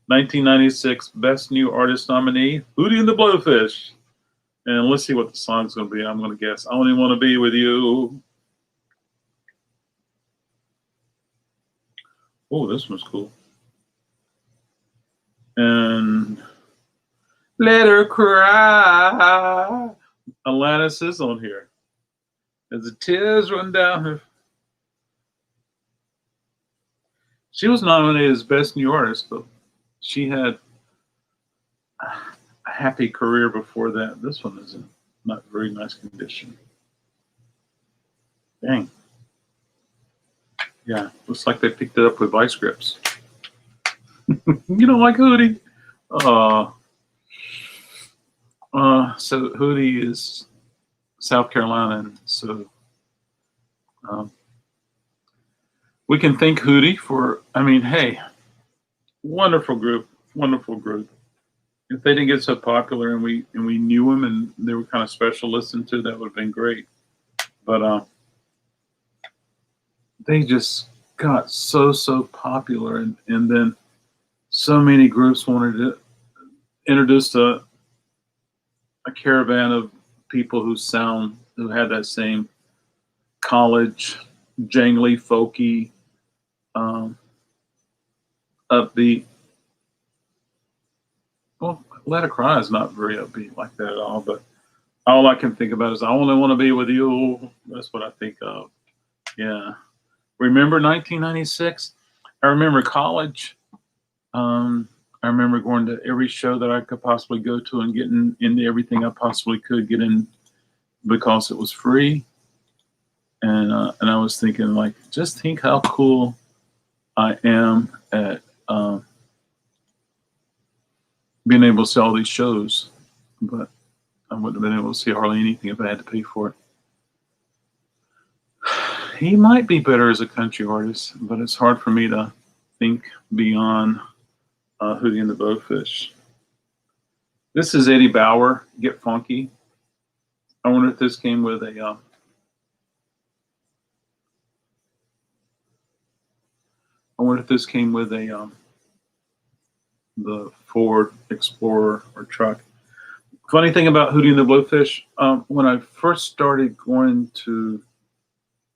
1996 Best New Artist nominee, Hootie and the Blowfish. And let's see what the song's going to be. I'm going to guess. I Only Want to Be With You. Oh, this one's cool. And Let Her Cry. Alanis is on here. As the tears run down her. She was nominated as Best New Artist, but she had a happy career before that. This one is in not very nice condition. Dang. Yeah, looks like they picked it up with vice grips. You don't like Hootie? Uh, so Hootie is South Carolina, and so um, we can thank Hootie for. I mean, hey, wonderful group, wonderful group. If they didn't get so popular and we knew them and they were kind of special to listen to, that would have been great. But they just got so popular, and then so many groups wanted to introduce a caravan of people who had that same college, jangly, folky, upbeat. Well, Let It Cry is not very upbeat like that at all, but all I can think about is I only want to be with you. That's what I think of. Yeah. Remember 1996? I remember college. I remember going to every show that I could possibly go to and getting into everything I possibly could get in because it was free. And I was thinking, like, just think how cool I am at being able to see all these shows. But I wouldn't have been able to see hardly anything if I had to pay for it. He might be better as a country artist, but it's hard for me to think beyond Hootie and the Blowfish. This is Eddie Bauer, Get Funky. I wonder if this came with a the Ford Explorer or truck. Funny thing about Hootie and the Blowfish, when I first started going to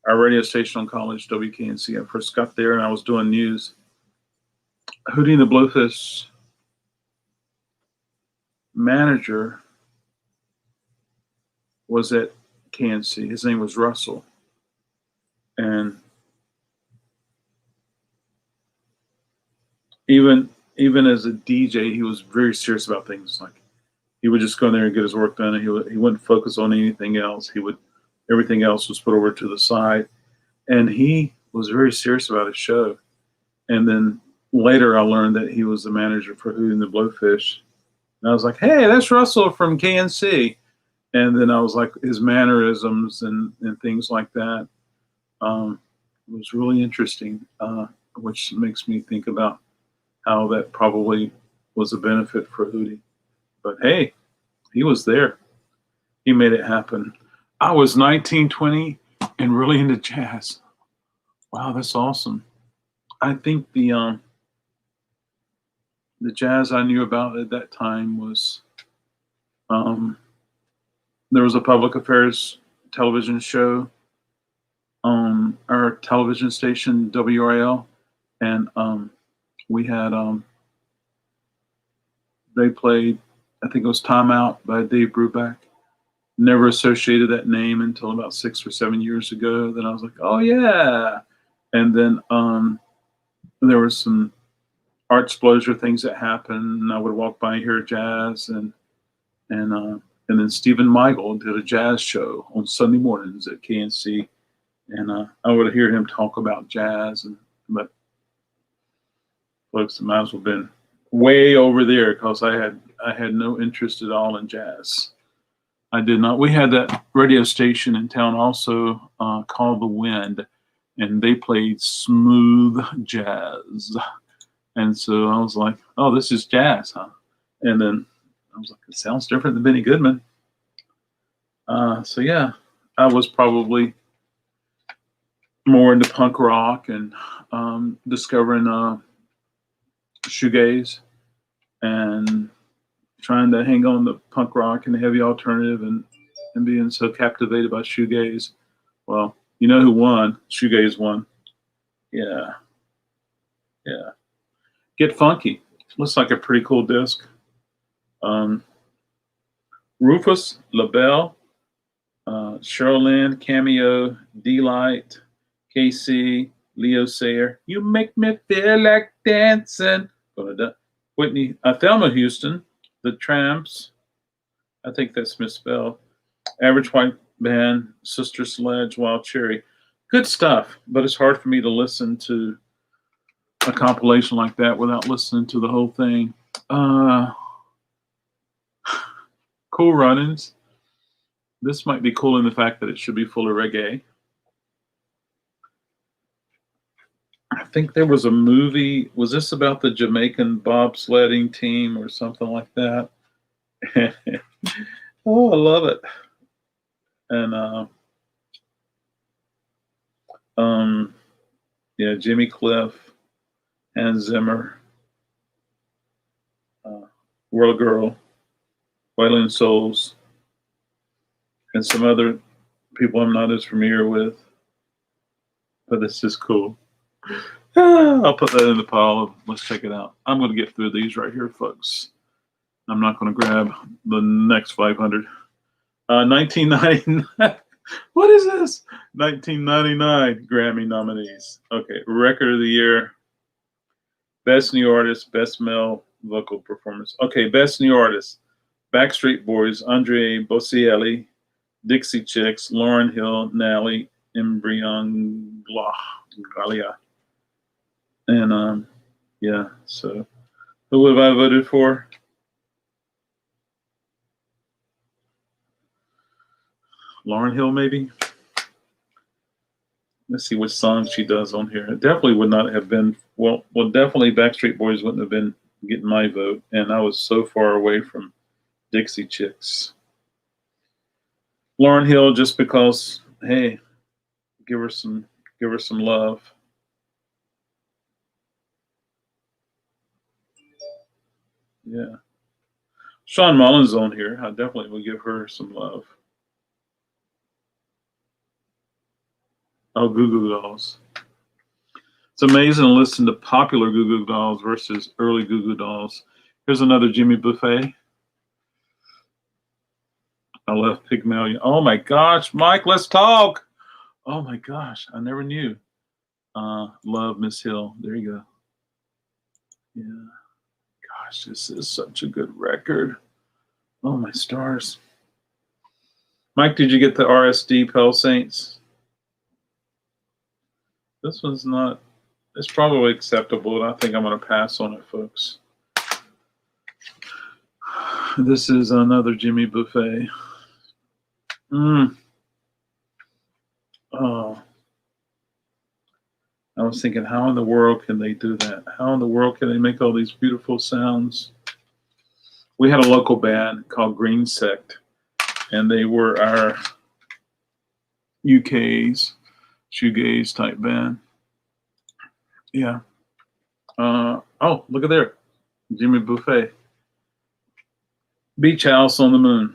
our radio station on college, WKNC, I first got there and I was doing news. Hootie and the Blowfish manager was at KNC. His name was Russell. And even as a DJ, he was very serious about things. Like, he would just go in there and get his work done, and he wouldn't focus on anything else. Everything else was put over to the side, and he was very serious about his show. And then later, I learned that he was the manager for Hootie and the Blowfish, and I was like, "Hey, that's Russell from KNC." And then I was like, his mannerisms and things like that was really interesting, which makes me think about how that probably was a benefit for Hootie. But hey, he was there. He made it happen. I was 19, 20, and really into jazz. Wow, that's awesome. I think the jazz I knew about at that time was there was a public affairs television show on our television station, WRL, and we had they played, I think it was Time Out by Dave Brubeck. Never associated that name until about 6 or 7 years ago. Then I was like, oh yeah. And then there was some art explosion things that happened, and I would walk by and hear jazz, and then Stephen Michael did a jazz show on Sunday mornings at KNC, and I would hear him talk about jazz, but folks, it might as well have been way over there because I had no interest at all in jazz. I did not. We had that radio station in town also called The Wind, and they played smooth jazz. And so I was like, oh, this is jazz, huh? And then I was like, it sounds different than Benny Goodman. So yeah, I was probably more into punk rock and discovering shoegaze and trying to hang on to punk rock and the heavy alternative and being so captivated by shoegaze. Well, you know who won? Shoegaze won. Yeah. Get Funky. Looks like a pretty cool disc. Rufus, LaBelle, Cheryl Lynn, Cameo, D-Light, KC, Leo Sayer. You make me feel like dancing. Whitney, Thelma Houston, The Tramps. I think that's misspelled. Average White Band, Sister Sledge, Wild Cherry. Good stuff, but it's hard for me to listen to a compilation like that without listening to the whole thing. Uh, Cool Runnings. This might be cool in the fact that it should be full of reggae. I think there was a movie. Was this about the Jamaican bobsledding team or something like that? Oh, I love it. And yeah, Jimmy Cliff, Hans Zimmer, World Girl, Wailing Souls, and some other people I'm not as familiar with. But it's just cool. I'll put that in the pile. Let's check it out. I'm going to get through these right here, folks. I'm not going to grab the next 500. 1999. What is this? 1999 Grammy nominees. Okay, Record of the Year, Best New Artist, Best Male Vocal Performance. Okay, Best New Artist: Backstreet Boys, Andre Bocelli, Dixie Chicks, Lauryn Hill, Nelly Imbruglia. And yeah, so who have I voted for? Lauryn Hill, maybe. Let's see which song she does on here. It definitely would not have been, well, definitely Backstreet Boys wouldn't have been getting my vote, and I was so far away from Dixie Chicks. Lauryn Hill, just because, hey, give her some love. Yeah. Sean Mullins on here. I definitely will give her some love. Oh, Goo Goo Dolls. It's amazing to listen to popular Goo Goo Dolls versus early Goo Goo Dolls. Here's another Jimmy Buffett. I love Pygmalion. Oh my gosh, Mike, let's talk. Oh my gosh, I never knew. Love Miss Hill. There you go. Yeah. Gosh, this is such a good record. Oh my stars. Mike, did you get the RSD Pale Saints? This one's not, it's probably acceptable, and I think I'm going to pass on it, folks. This is another Jimmy Buffett. Oh. I was thinking, how in the world can they do that? How in the world can they make all these beautiful sounds? We had a local band called Green Sect, and they were our UK's shoegaze type band. Yeah. Oh, look at there. Jimmy Buffett. Beach House on the Moon.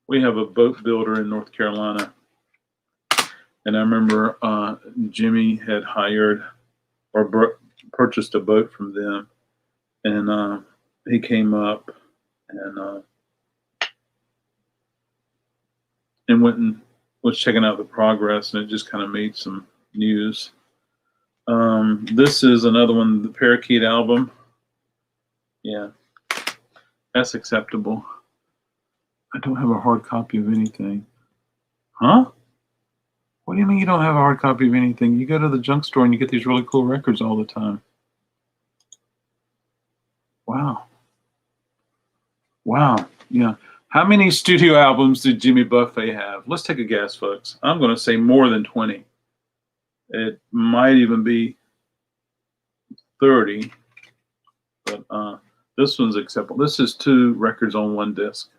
We have a boat builder in North Carolina. And I remember Jimmy had hired or purchased a boat from them. And he came up and went and was checking out the progress, and it just kind of made some news. This is another one, the Parakeet Album. Yeah, that's acceptable. I don't have a hard copy of anything. Huh? What do you mean you don't have a hard copy of anything? You go to the junk store and you get these really cool records all the time. Wow. Wow. Yeah. How many studio albums did Jimmy Buffett have? Let's take a guess, folks. I'm going to say more than 20. It might even be 30. But this one's acceptable. This is 2 records on 1 disc.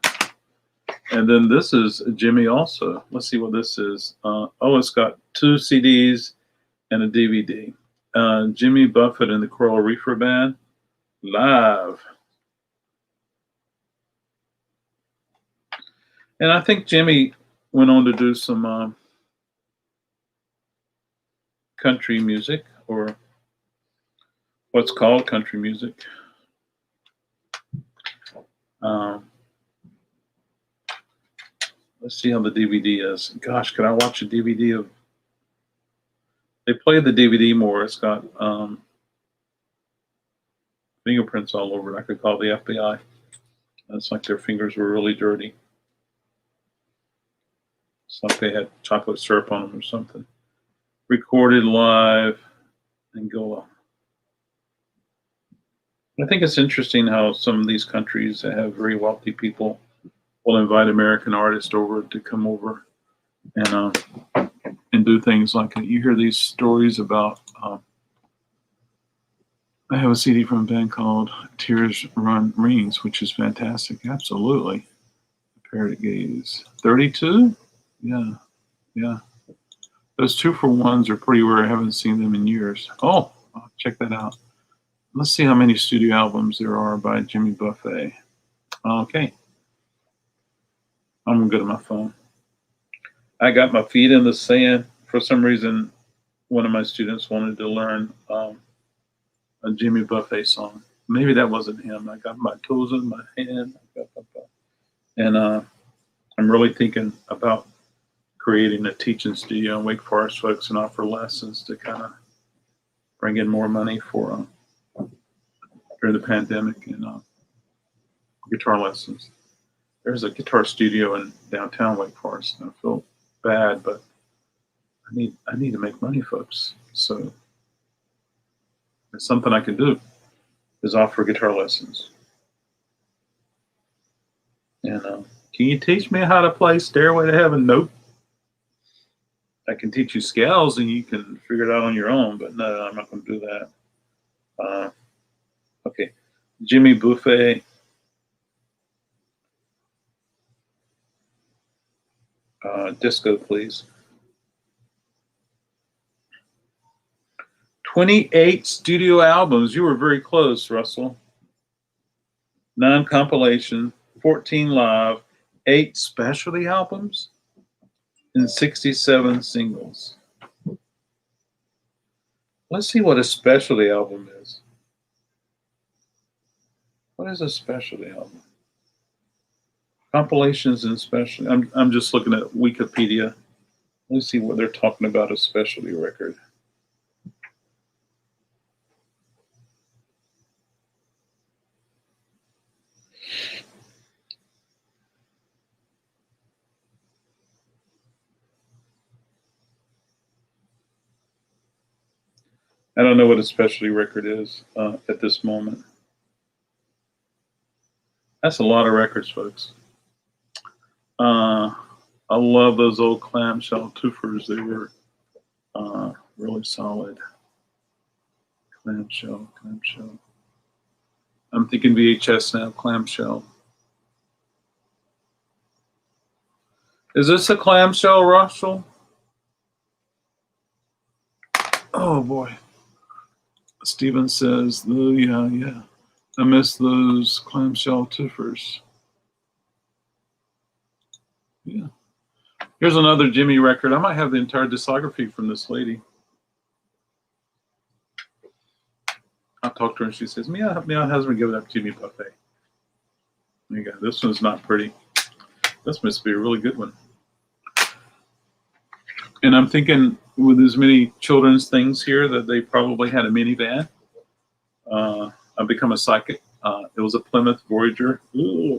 And then this is Jimmy also. Let's see what this is. Oh, it's got 2 CDs and a DVD. Jimmy Buffett and the Coral Reefer Band live. And I think Jimmy went on to do some country music, or what's called country music. Let's see how the DVD is. Gosh, could I watch a DVD of? They play the DVD more. It's got fingerprints all over it. I could call the FBI. It's like their fingers were really dirty. It's like they had chocolate syrup on them or something. recorded live Angola. I think it's interesting how some of these countries that have very wealthy people will invite American artists over to come over and do things like that. You hear these stories about. I have a CD from a band called Tears Run Rings, which is fantastic. Absolutely. Parakeet Gaze. 32? Yeah. Those 2-for-1s are pretty rare. I haven't seen them in years. Oh, I'll check that out. Let's see how many studio albums there are by Jimmy Buffett. Okay. I'm going to go to my phone. I got my feet in the sand. For some reason, one of my students wanted to learn a Jimmy Buffett song. Maybe that wasn't him. I got my toes in my hand. And I'm really thinking about creating a teaching studio in Wake Forest, folks, and offer lessons to kind of bring in more money for during the pandemic and guitar lessons. There's a guitar studio in downtown Wake Forest, and I feel bad, but I need to make money, folks. So it's something I can do is offer guitar lessons. And can you teach me how to play Stairway to Heaven? Nope. I can teach you scales and you can figure it out on your own, but no, I'm not going to do that. Okay, Jimmy Buffett. Disco, please. 28 studio albums. You were very close, Russell. 9 compilation, 14 live, 8 specialty albums, and 67 singles. Let's see what a specialty album is. What is a specialty album? Compilations and specialty. I'm just looking at Wikipedia. Let's see what they're talking about a specialty record. I don't know what a specialty record is at this moment. That's a lot of records, folks. I love those old clamshell twofers. They were really solid. Clamshell. I'm thinking VHS now, clamshell. Is this a clamshell, Russell? Oh boy. Steven says, oh, yeah. I miss those clamshell twofers. Yeah. Here's another Jimmy record. I might have the entire discography from this lady. I talked to her and she says, my husband gave it up to Jimmy Buffett. There you go. This one's not pretty. This must be a really good one. And I'm thinking with as many children's things here that they probably had a minivan. I've become a psychic. It was a Plymouth Voyager. Ooh.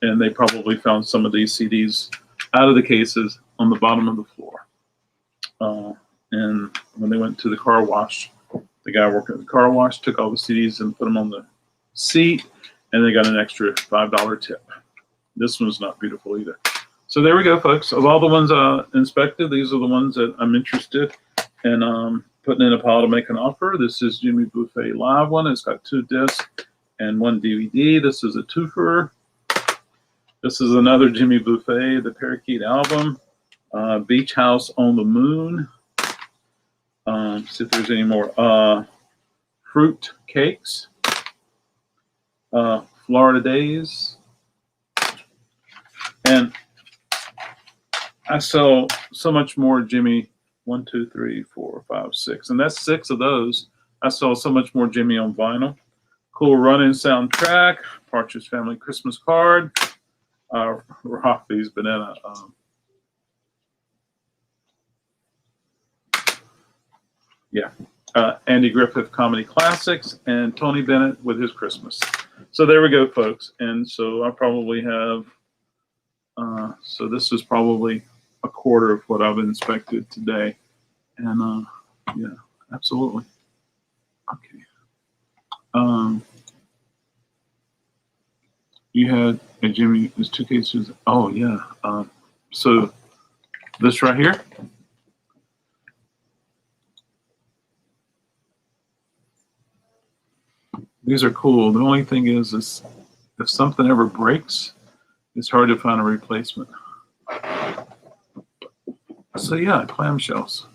And they probably found some of these CDs out of the cases on the bottom of the floor. And when they went to the car wash, the guy working at the car wash took all the CDs and put them on the seat, and they got an extra $5 tip. This one's not beautiful either. So there we go, folks. Of all the ones I inspected, these are the ones that I'm interested in putting in a pile to make an offer. This is Jimmy Buffett Live one. It's got 2 discs and 1 DVD. This is a twofer. This is another Jimmy Buffett, the Parakeet Album, Beach House on the Moon. See if there's any more. Fruit Cakes, Florida Days. And I sell so much more Jimmy. 1, 2, 3, 4, 5, 6. And that's 6 of those. I sell so much more Jimmy on vinyl. Cool Running soundtrack, Partridge Family Christmas card, Rafi's Banana. Andy Griffith Comedy Classics, and Tony Bennett with his Christmas. So there we go, folks. And so I probably have, so this is probably a quarter of what I've inspected today. And yeah, absolutely. Okay. You had a Jimmy. There's 2 cases. Oh yeah. So this right here. These are cool. The only thing is if something ever breaks, it's hard to find a replacement. So yeah, clamshells.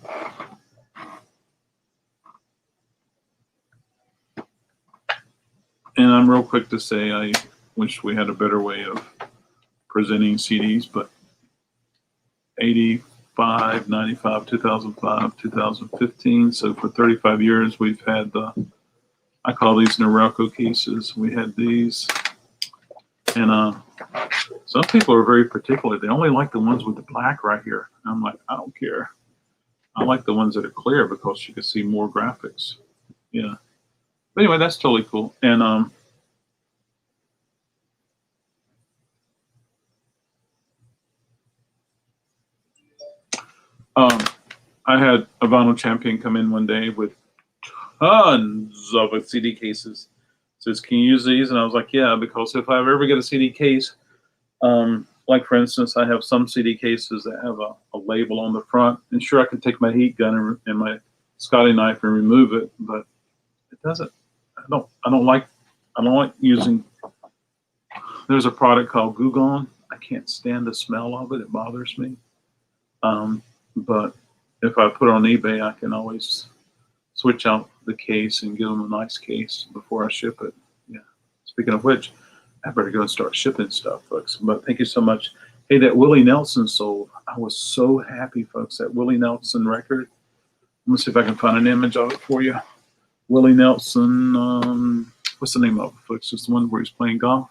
And I'm real quick to say I wish we had a better way of presenting CDs, but 85, 95, 2005, 2015. So for 35 years, we've had I call these Norelco cases. We had these. And some people are very particular. They only like the ones with the black right here. I'm like, I don't care. I like the ones that are clear because you can see more graphics. Yeah. But anyway, that's totally cool. And I had a vinyl champion come in one day with tons of CD cases. Says, can you use these? And I was like, yeah, because if I ever get a CD case, like for instance, I have some CD cases that have a label on the front, and sure, I can take my heat gun and my Scotty knife and remove it, but it doesn't. I don't like using. There's a product called Gugon. I can't stand the smell of it. It bothers me. But if I put it on eBay, I can always switch out the case and give them a nice case before I ship it. Yeah. Speaking of which, I better go and start shipping stuff, folks. But thank you so much. Hey, that Willie Nelson sold. I was so happy, folks. That Willie Nelson record. Let me see if I can find an image of it for you. Willie Nelson. What's the name of it, folks? It's the one where he's playing golf,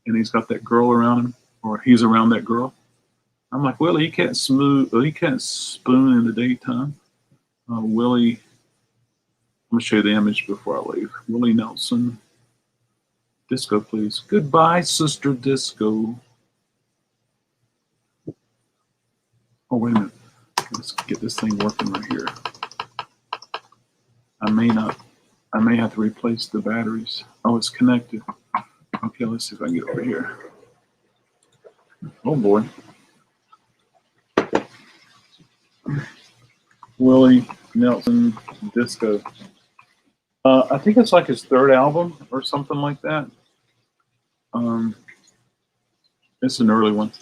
and he's got that girl around him, or he's around that girl. I'm like, Willie, you can't spoon in the daytime. Willie, I'm gonna show you the image before I leave. Willie Nelson. Disco, please. Goodbye, Sister Disco. Oh, wait a minute. Let's get this thing working right here. I may have to replace the batteries. Oh, it's connected. Okay, let's see if I can get over here. Oh boy. Willie Nelson Disco. I think it's like his 3rd album or something like that. It's an early one.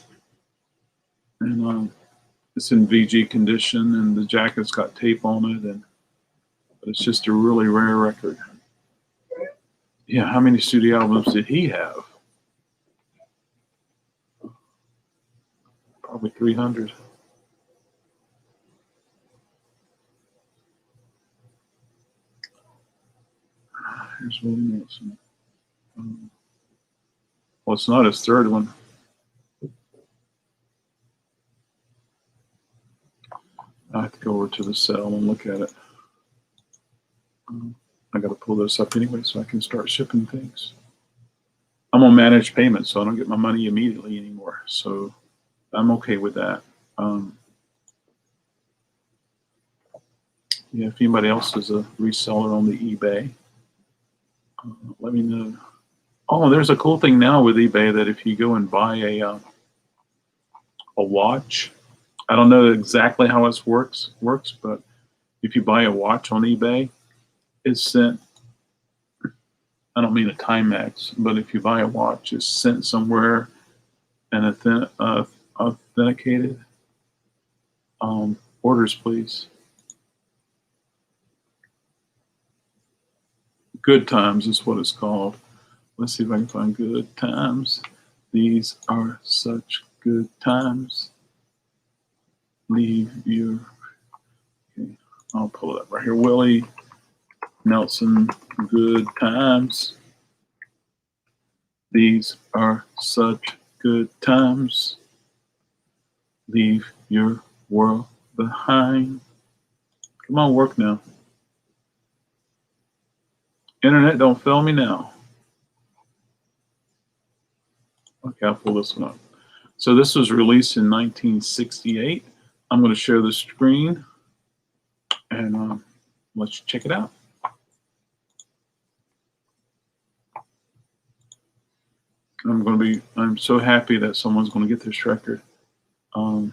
And it's in VG condition, and the jacket's got tape on it, but it's just a really rare record. Yeah, how many studio albums did he have? Probably 300. Here's Willie Nelson. Well, it's not his 3rd one. I have to go over to the cell and look at it. I got to pull this up anyway so I can start shipping things. I'm on managed payments, so I don't get my money immediately anymore. So I'm okay with that. Yeah, if anybody else is a reseller on the eBay, let me know. Oh, there's a cool thing now with eBay that if you go and buy a watch, I don't know exactly how it works, but if you buy a watch on eBay, it's sent. I don't mean a Timex, but if you buy a watch, it's sent somewhere and authenticated. Orders, please. Good Times is what it's called. Let's see if I can find Good Times. These are such good times. Leave your. Okay, I'll pull it up right here. Willie Nelson, Good Times. These are such good times. Leave your world behind. Come on, work now. Internet, don't fail me now. Okay, I'll pull this one up. So this was released in 1968. I'm going to share the screen. and let's check it out. I'm so happy that someone's going to get this record. Am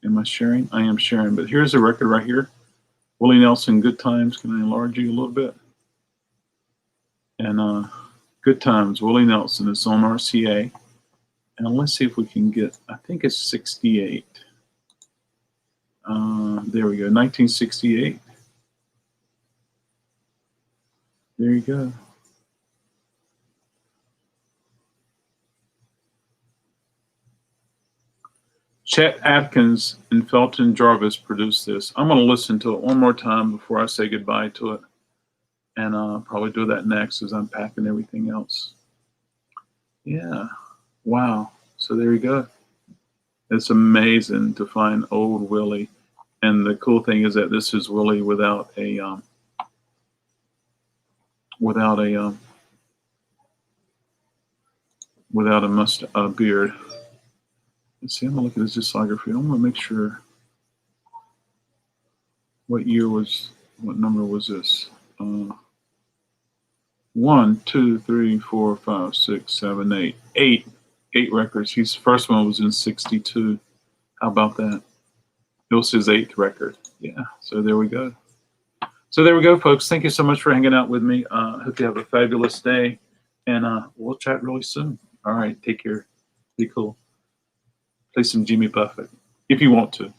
I sharing? I am sharing, but here's the record right here. Willie Nelson, Good Times. Can I enlarge you a little bit? And Good Times, Willie Nelson. It's on RCA. And let's see if we can get, I think it's 68. There we go, 1968. There you go. Chet Atkins and Felton Jarvis produced this. I'm going to listen to it one more time before I say goodbye to it. And I'll probably do that next as I'm packing everything else. Yeah. Wow. So there you go. It's amazing to find old Willie. And the cool thing is that this is Willie without a beard. Let's see, I'm gonna look at his discography. I want to make sure what number was this? 1, 2, 3, 4, 5, 6, 7, 8. Eight records. His first one was in 62. How about that? It was his 8th record. Yeah, so there we go. So there we go, folks. Thank you so much for hanging out with me. Hope you have a fabulous day, and we'll chat really soon. All right, take care. Be cool. Play some Jimmy Buffett if you want to.